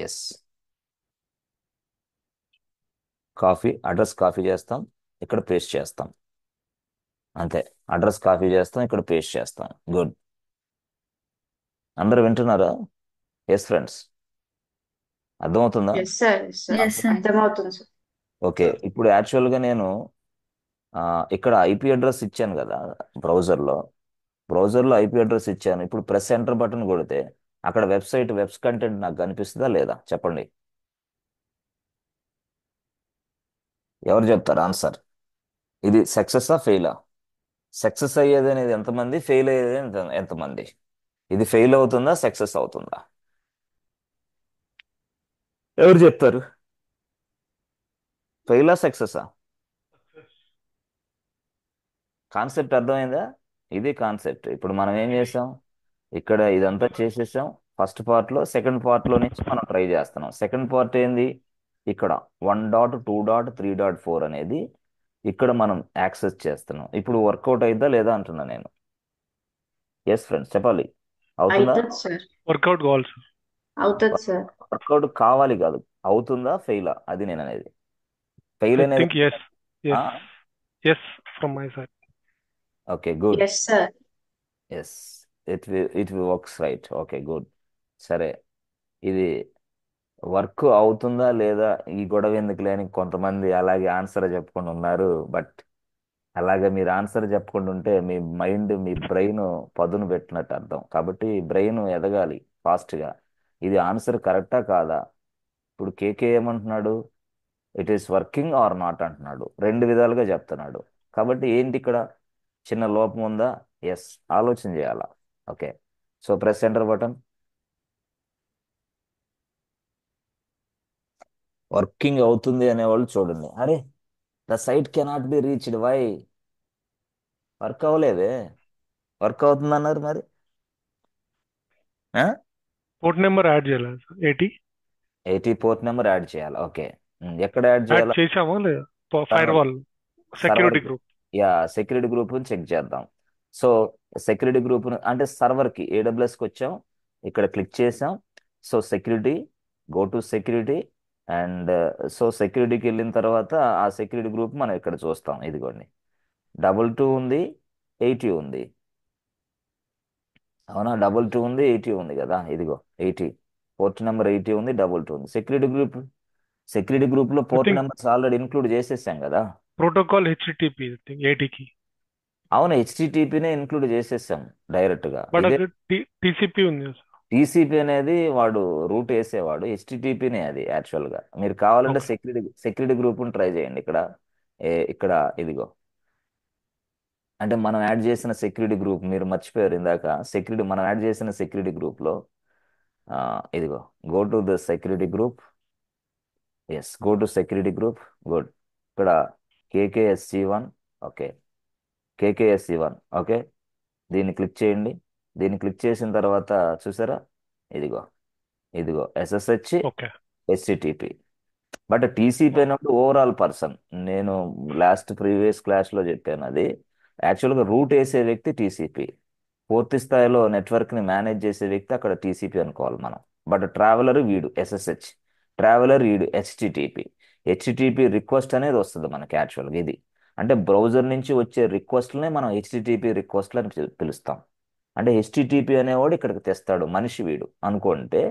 ఎస్ అడ్రస్ కాపీ చేస్తాం, ఇక్కడ పేస్ట్ చేస్తాం. అంతే. అడ్రస్ కాపీ చేస్తాం, ఇక్కడ పేస్ట్ చేస్తాం. గుడ్. అందరూ వింటున్నారా? ఎస్ ఫ్రెండ్స్, అర్థమవుతుందా? Yes sir, yes sir, yes sir. అర్థమవుతుంది సార్. ఓకే. ఇప్పుడు యాక్చువల్గా నేను ఇక్కడ ఐపీ అడ్రస్ ఇచ్చాను కదా బ్రౌజర్లో. ఐపీ అడ్రస్ ఇచ్చాను. ఇప్పుడు ప్రెస్ ఎంటర్ బటన్ కొడితే అక్కడ వెబ్స్ కంటెంట్ నాకు కనిపిస్తుందా లేదా చెప్పండి. ఎవరు చెప్తారు ఆన్సర్? ఇది సక్సెసా ఫెయిలా? సక్సెస్ అయ్యేది అనేది ఎంతమంది, ఫెయిల్ అయ్యేది ఎంతమంది? ఇది ఫెయిల్ అవుతుందా, సక్సెస్ అవుతుందా? ఎవరు చెప్తారు? ఫెయిలా సక్సెసా? కాన్సెప్ట్ అర్థమైందా? ఇది కాన్సెప్ట్. ఇప్పుడు మనం ఏం చేసాం, ఇక్కడ ఇదంతా చేసేసాం ఫస్ట్ పార్ట్ లో. సెకండ్ పార్ట్ లో నుంచి మనం ట్రై చేస్తున్నాం. సెకండ్ పార్ట్ ఏంది, ఇక్కడ 1.2.3.4 అనేది ఇక్కడ మనం యాక్సెస్ చేస్తున్నాం. ఇప్పుడు వర్కౌట్ అయిద్దా లేదా అంటున్నా నేను. ఎస్ ఫ్రెండ్స్ చెప్పాలి. అవుతుందా? అవుతుంది సార్, వర్కౌట్ కావాలి సార్. అవుతుంది సార్. వర్కౌట్ కావాలి కాదు, అవుతుందా ఫెయిలా, అది నేను అనేది. ఫెయిల్ ఐ అనేది think yes. Yes. Yes from my side. Okay good. Yes sir. Yes, it works right. Okay good. సరే. ఇది వర్క్ అవుతుందా లేదా, ఈ గొడవ ఎందుకులే అని కొంతమంది అలాగే ఆన్సర్ చెప్పుకొని ఉన్నారు. బట్ అలాగే మీరు ఆన్సర్ చెప్పకుండా మీ మైండ్ మీ బ్రెయిన్ పదును పెట్టినట్టు అర్థం. కాబట్టి బ్రెయిన్ ఎదగాలి ఫాస్ట్గా. ఇది ఆన్సర్ కరెక్టా కాదా? ఇప్పుడు కేకే ఏమంటున్నాడు? It is working or not అంటున్నాడు. రెండు విధాలుగా చెప్తున్నాడు. కాబట్టి ఏంటి ఇక్కడ? చిన్న లోపం ఉందా? ఎస్, ఆలోచన చేయాలా. Okay, so press enter button. Working అవుతుంది అనేవాళ్ళు చూడండి. అరే, the site cannot be reached, why? Work అవ్వలేదే. వర్క్ అవుతుంది అన్నారు మరి. పోర్ట్ నెంబర్ యాడ్ చేయాలి సార్ 80. 80 పోర్ట్ నెంబర్ యాడ్ చేయాలి. ఓకే, ఎక్కడ యాడ్ యాడ్ చేయాలా? చేసామా లేదా? Fire server wall server security group. Yeah, security group check చేద్దాం. సో సెక్యూరిటీ గ్రూప్ అంటే సర్వర్కి ఏడబ్ల్యూఎస్కి వచ్చాం, ఇక్కడ క్లిక్ చేసాం. So security, go to security. And so సెక్యూరిటీకి వెళ్ళిన తర్వాత ఆ సెక్యూరిటీ గ్రూప్ మనం ఇక్కడ చూస్తాం. ఇదిగోండి, 22 ఉంది, 80 ఉంది. అవునా, 22 ఉంది, 80 ఉంది కదా. ఇదిగో 80, పోర్ట్ నెంబర్ 80 ఉంది, 22 ఉంది. సెక్యూరిటీ గ్రూప్ లో I port think numbers already include చేసేసాం కదా. ప్రోటోకాల్ హెచ్టిటిపి 80కి. అవును, హెచ్టిటిపినే ఇంక్లూడ్ చేసేసాం డైరెక్ట్ గా. బట్ ఇదే అక్కడ టీసీపీ ఉంది కదా సార్. టీసీపీ అనేది వాడు రూట్ వేసేవాడు, హెచ్టిటిపినే అది యాక్చువల్ గా. మీరు కావాలంటే ఓకే. సెక్యూరిటీ గ్రూప్ ట్రై చేయండి ఇక్కడ. ఇక్కడ ఇదిగో, అంటే మనం యాడ్ చేసిన సెక్యూరిటీ గ్రూప్ మీరు మర్చిపోయారు ఇందాక. మనం యాడ్ చేసిన సెక్యూరిటీ గ్రూప్ లో ఇదిగో, go to the security group. Yes, go to security group. Good. ఇక్కడ కేకేఎస్సి1. Okay, KKSC one. ఓకే, దీన్ని క్లిక్ చేయండి. దీన్ని క్లిక్ చేసిన తర్వాత చూసారా, ఇదిగో ఇదిగో SSH, okay. HTTP. But TCP అయినప్పుడు ఓవరాల్ పర్సన్. నేను లాస్ట్ ప్రీవియస్ క్లాస్లో చెప్పాను అది. యాక్చువల్గా రూట్ వేసే వ్యక్తి టీసీపీ, పూర్తి స్థాయిలో నెట్వర్క్ని మేనేజ్ చేసే వ్యక్తి అక్కడ టీసీపీ అనుకోవాలి మనం. బట్ ట్రావెలర్ వీడు ఎస్ఎస్హెచ్, ట్రావెలర్ వీడు హెచ్టిటిపి. హెచ్టిటిపి రిక్వెస్ట్ అనేది వస్తుంది మనకి యాక్చువల్గా. ఇది అంటే బ్రౌజర్ నుంచి వచ్చే రిక్వెస్ట్లనే మనం హెచ్టిటిపి రిక్వెస్ట్లు అని పిలుస్తాం. అంటే హెచ్టిటిపి అనేవాడు ఇక్కడికి తెస్తాడు, మనిషి వీడు అనుకుంటే.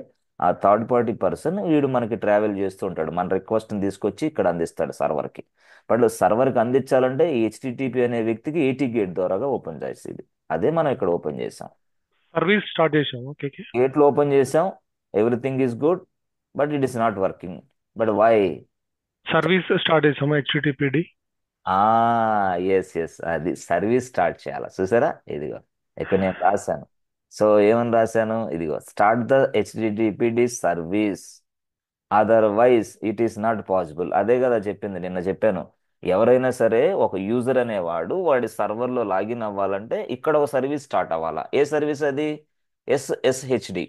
ఆ థర్డ్ పార్టీ పర్సన్ వీడు మనకి ట్రావెల్ చేస్తూ ఉంటాడు, మన రిక్వెస్ట్ని తీసుకొచ్చి ఇక్కడ అందిస్తాడు సర్వర్కి. బట్ సర్వర్కి అందించాలంటే ఈ హెచ్టిటిపి అనే వ్యక్తికి ఏటీ గేట్ ద్వారాగా ఓపెన్ చేసి, ఇది అదే మనం ఇక్కడ ఓపెన్ చేసాం. సర్వీస్ స్టార్ట్ చేసాము. ఓకే. గేట్లు ఓపెన్ చేసాం, everything is good, but it is not working. But why? Service start చేసాము హెచ్టిటిపిడి. ఆ, ఎస్ ఎస్, అది సర్వీస్ స్టార్ట్ చేయాలి. చూసారా, ఇదిగో ఇక్కడ నేను రాశాను. సో ఏమని రాశాను? ఇదిగో, start the హెచ్టిటిపిడి service, otherwise it is not possible. అదే కదా చెప్పింది, నిన్న చెప్పాను. ఎవరైనా సరే ఒక యూజర్ అనేవాడు వాడి సర్వర్లో లాగిన్ అవ్వాలంటే ఇక్కడ ఒక సర్వీస్ స్టార్ట్ అవ్వాలా. ఏ సర్వీస్ అది? ఎస్ఎస్హెచ్డి.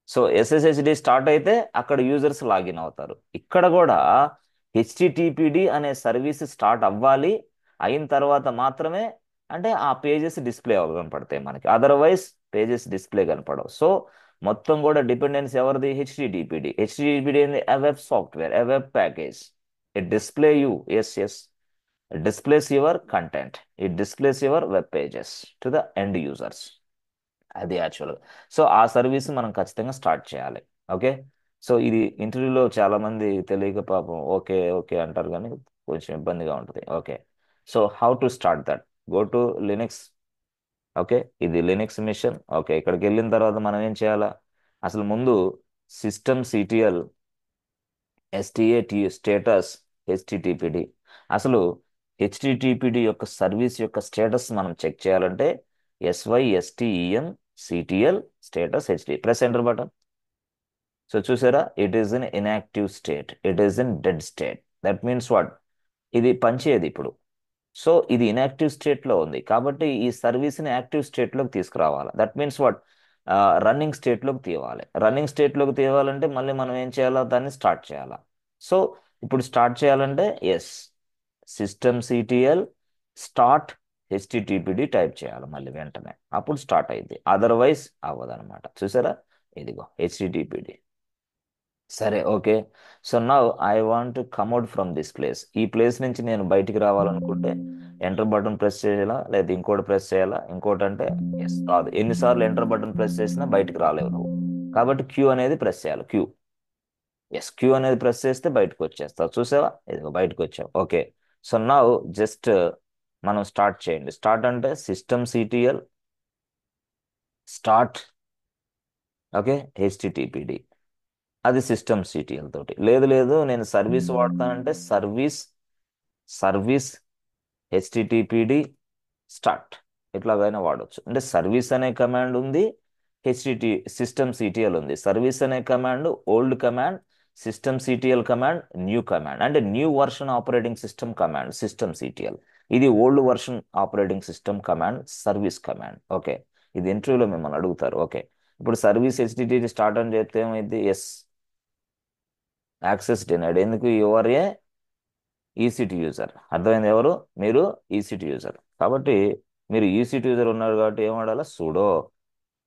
సో ఎస్ఎస్హెచ్డి స్టార్ట్ అయితే అక్కడ యూజర్స్ లాగిన్ అవుతారు. ఇక్కడ కూడా హెచ్టిటిపిడి అనే సర్వీస్ స్టార్ట్ అవ్వాలి. అయిన తర్వాత మాత్రమే అంటే ఆ పేజెస్ డిస్ప్లే కనపడతాయి మనకి, అదర్వైజ్ పేజెస్ డిస్ప్లే కనపడవు. సో మొత్తం కూడా డిపెండెన్స్ ఎవరిది? హెచ్టిటిపిడి. హెచ్టిటిపిడి అనేది a web software, a web package. It display you, yes yes, it displays your content, it displays your web pages to the end users. అది యాక్చువల్గా. So ఆ service మనం ఖచ్చితంగా స్టార్ట్ చేయాలి. ఓకే, సో ఇది ఇంటర్వ్యూలో చాలా మంది తెలియక పాపం ఓకే ఓకే అంటారు, కానీ కొంచెం ఇబ్బందిగా ఉంటుంది. Okay, so how to start that? Go to Linux. Okay, ఇది లినక్స్ మిషన్. ఓకే, ఇక్కడికి వెళ్ళిన తర్వాత మనం ఏం చేయాలా? అసలు ముందు సిస్టమ్ సిటిఎల్ ఎస్టిఏటి స్టేటస్ హెచ్టిటిపిడి. అసలు హెచ్టిటిపిడి యొక్క సర్వీస్ యొక్క స్టేటస్ మనం చెక్ చేయాలంటే SYSTEM CTL status HD, press enter button. So చూసారా, it is in inactive state, it is in dead state. That means what? ఇది పనిచేయదు ఇప్పుడు. సో ఇది ఇన్యాక్టివ్ స్టేట్లో ఉంది కాబట్టి ఈ సర్వీస్ని యాక్టివ్ స్టేట్లోకి తీసుకురావాలి. That means what? రన్నింగ్ స్టేట్లోకి తీయాలి. రన్నింగ్ స్టేట్లోకి తీయాలంటే మళ్ళీ మనం ఏం చేయాలా? దాన్ని స్టార్ట్ చేయాలా. సో ఇప్పుడు స్టార్ట్ చేయాలంటే yes, system CTL start HTTPD type చేయాలి మళ్ళీ వెంటనే, అప్పుడు స్టార్ట్ అయింది. అదర్వైజ్ అవ్వదన్నమాట. చూసారా, ఇదిగో హెచ్టిటిపిడి. సరే, okay. So now I want to come out from this place. ఈ ప్లేస్ నుంచి నేను బయటికి రావాలనుకుంటే ఎంటర్ బటన్ ప్రెస్ చేయాలా, లేదా ఇంకోటి ప్రెస్ చేయాలా? ఇంకోటి అంటే ఎస్ కాదు, ఎన్నిసార్లు ఎంటర్ బటన్ ప్రెస్ చేసినా బయటికి రాలేవు నువ్వు. కాబట్టి క్యూ అనేది ప్రెస్ చేయాలి. క్యూ, ఎస్, క్యూ అనేది ప్రెస్ చేస్తే బయటకు వచ్చేస్తావు. చూసావా, ఇదిగో బయటకు వచ్చావు. ఓకే, సో నౌ జస్ట్ మనం స్టార్ట్ చేయండి. స్టార్ట్ అంటే system CTL start. Okay, HTTPD అది సిస్టమ్ సిటిఎల్ తోటి. లేదు లేదు నేను సర్వీస్ వాడతానంటే సర్వీస్ హెచ్టిటిపిడి స్టార్ట్. ఇట్లాగైనా వాడొచ్చు. అంటే సర్వీస్ అనే కమాండ్ ఉంది, హెచ్టిటి సిస్టమ్ సిటిఎల్ ఉంది. సర్వీస్ అనే command old command, systemctl command new command. అంటే new version operating system command system CTL. ఇది old version operating system command service command. Okay, ఇది ఇంటర్వ్యూలో మిమ్మల్ని అడుగుతారు. ఓకే, ఇప్పుడు సర్వీస్ హెచ్టిటి స్టార్ట్ అని చెప్తే ఏమైంది? Yes, access denied. ఎందుకు? Your a ECT user. అర్థమైంది? ఎవరు మీరు? ECT user. కాబట్టి మీరు ఈసీటీ యూజర్ ఉన్నారు కాబట్టి ఏం వాడాలి? Sudo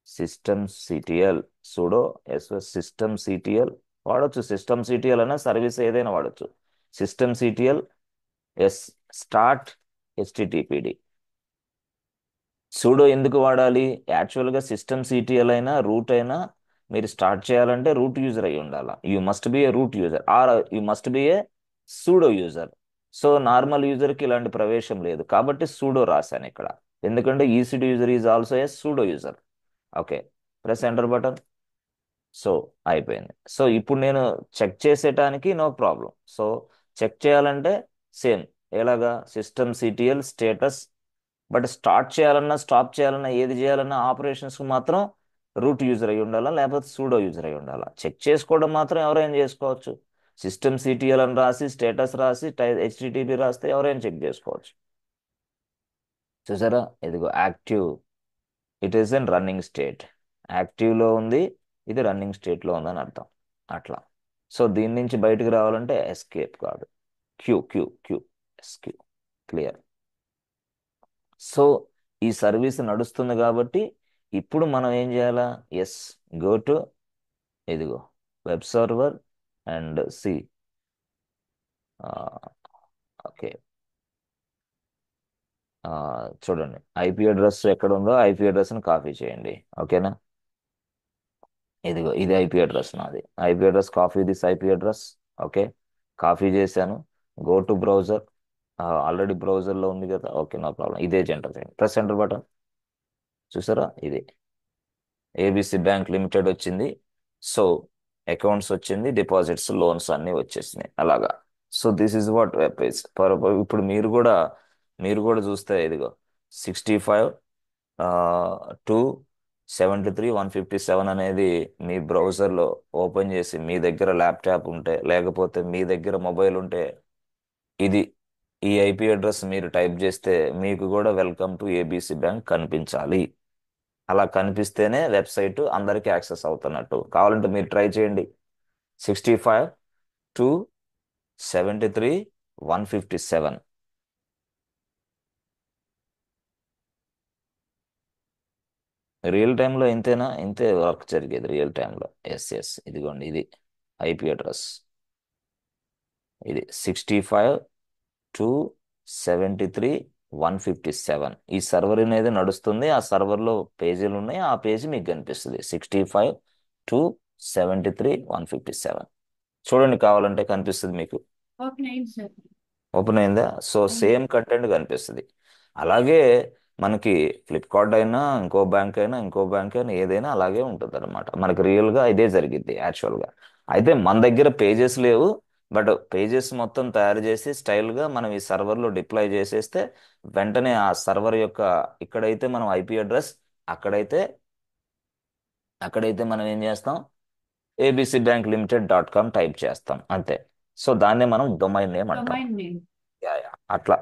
systemctl. Sudo SS systemctl వాడచ్చు. సిస్టమ్ సిటిఎల్ అనే సర్వీస్ ఏదైనా వాడచ్చు. Systemctl S start HTTPD. Sudo ఎందుకు వాడాలి? యాక్చువల్గా సిస్టమ్ సిటిఎల్ అయినా రూట్ అయినా మీరు స్టార్ట్ చేయాలంటే రూట్ యూజర్ అయి ఉండాలి. You must be a root user or you must be a sudo user. So normal యూజర్కి ఇలాంటి ప్రవేశం లేదు కాబట్టి సూడో రాశాను ఇక్కడ. ఎందుకంటే ECD user is also a sudo user. Okay, press enter button. So అయిపోయింది. సో ఇప్పుడు నేను చెక్ చేసేటానికి నో ప్రాబ్లం. సో చెక్ చేయాలంటే సేమ్ ఎలాగా? Systemctl status. But start చేయాలన్నా స్టాప్ చేయాలన్నా ఏది చేయాలన్నా ఆపరేషన్స్ మాత్రం రూట్ యూజర్ అయి ఉండాలా, లేకపోతే సూడో యూజర్ అయి ఉండాలా. చెక్ చేసుకోవడం మాత్రం ఎవరైనా చేసుకోవచ్చు. సిస్టమ్ సిటిఎల్ అని రాసి స్టేటస్ రాసి హెచ్టిటిపి రాస్తే ఎవరైనా చెక్ చేసుకోవచ్చు. చూసారా? ఇదిగో active, it is in running state. యాక్టివ్లో ఉంది, ఇది రన్నింగ్ స్టేట్లో ఉందని అర్థం. అట్లా. సో దీని నుంచి బయటకు రావాలంటే ఎస్కేప్ కాదు, Q Q Q SQ. Clear? So ఈ సర్వీస్ నడుస్తుంది కాబట్టి ఇప్పుడు మనం ఏం చేయాలా? ఎస్, గో టు ఇదిగో web server and see. Okay, చూడండి ఐపీ అడ్రస్ ఎక్కడ ఉందో ఐపీ అడ్రస్ని కాపీ చేయండి. ఓకేనా? ఇదిగో ఇది ఐపీ అడ్రస్ నాది. IP address, copy this IP address. Okay, copy చేశాను. Go to browser. ఆల్రెడీ బ్రౌజర్లో ఉంది కదా. Okay, no problem. ఇదే ఎంటర్ చేయండి. Press enter button. చూసారా? ఇది ఏబిసి బ్యాంక్ లిమిటెడ్ వచ్చింది. సో అకౌంట్స్ వచ్చింది, డిపాజిట్స్, లోన్స్ అన్నీ వచ్చేసినాయి అలాగా. So this is what web page. ఇప్పుడు మీరు కూడా చూస్తే ఇదిగో 65 273 157 అనేది మీ బ్రౌజర్లో ఓపెన్ చేసి మీ దగ్గర ల్యాప్టాప్ ఉంటే లేకపోతే మీ దగ్గర మొబైల్ ఉంటే ఇది ఈ ఐపీ అడ్రస్ మీరు టైప్ చేస్తే మీకు కూడా వెల్కమ్ టు ఏబిసి బ్యాంక్ కనిపించాలి. అలా కనిపిస్తేనే వెబ్సైట్ అందరికీ యాక్సెస్ అవుతున్నట్టు. కావాలంటే మీరు ట్రై చేయండి. 65 273 157. రియల్ టైంలో ఇంతేనా? ఇంతే వర్క్ జరిగేది రియల్ టైంలో. ఎస్ ఎస్, ఇదిగోండి ఇది ఐపీ అడ్రస్. ఇది 65 273 157. ఈ సర్వర్ అనేది నడుస్తుంది. ఆ సర్వర్లో పేజీలు ఉన్నాయి. ఆ పేజీ మీకు కనిపిస్తుంది 65 273 157. చూడండి, కావాలంటే కనిపిస్తుంది మీకు. ఓపెన్ అయింది సార్. ఓపెన్ అయిందా? సో సేమ్ కంటెంట్ కనిపిస్తుంది. అలాగే మనకి ఫ్లిప్కార్ట్ అయినా ఇంకో బ్యాంక్ అయినా ఇంకో బ్యాంక్ అయినా ఏదైనా అలాగే ఉంటుంది అనమాట. మనకి రియల్గా ఇదే జరిగింది యాక్చువల్గా. అయితే మన దగ్గర పేజెస్ లేవు. బట్ పేజెస్ మొత్తం తయారు చేసి స్టైల్గా మనం ఈ సర్వర్లో డిప్లాయ్ చేసేస్తే వెంటనే ఆ సర్వర్ యొక్క ఇక్కడైతే మనం ఐపీ అడ్రస్, అక్కడైతే అక్కడైతే మనం ఏం చేస్తాం? abcbankLimited.com టైప్ చేస్తాం అంతే. సో దాన్నే మనం డొమైన్ నేమ్ అంటాం. Domain name. యా యా, అట్లా.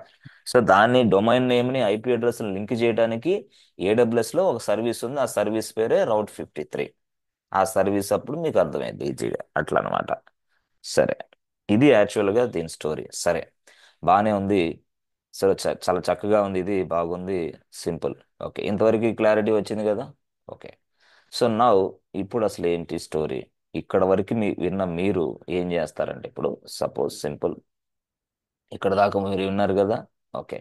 సో దాన్ని డొమైన్ నేమ్ని ఐపీ అడ్రస్ లింక్ చేయడానికి ఏడబ్ల్యూఎస్లో ఒక సర్వీస్ ఉంది. ఆ సర్వీస్ పేరే రౌట్ 53. ఆ సర్వీస్ అప్పుడు మీకు అర్థమైంది ఈజీగా. అట్లా అనమాట. సరే, ఇది యాక్చువల్గా దీని స్టోరీ. సరే, బాగానే ఉంది. సరే, చాలా చక్కగా ఉంది. ఇది బాగుంది, సింపుల్. ఓకే, ఇంతవరకు క్లారిటీ వచ్చింది కదా. ఓకే, సో నౌ ఇప్పుడు అసలు ఏంటి స్టోరీ? ఇక్కడ వరకు విన్న మీరు ఏం చేస్తారంటే ఇప్పుడు సపోజ్ సింపుల్ ఇక్కడ దాకా మీరు విన్నారు కదా. ఓకే,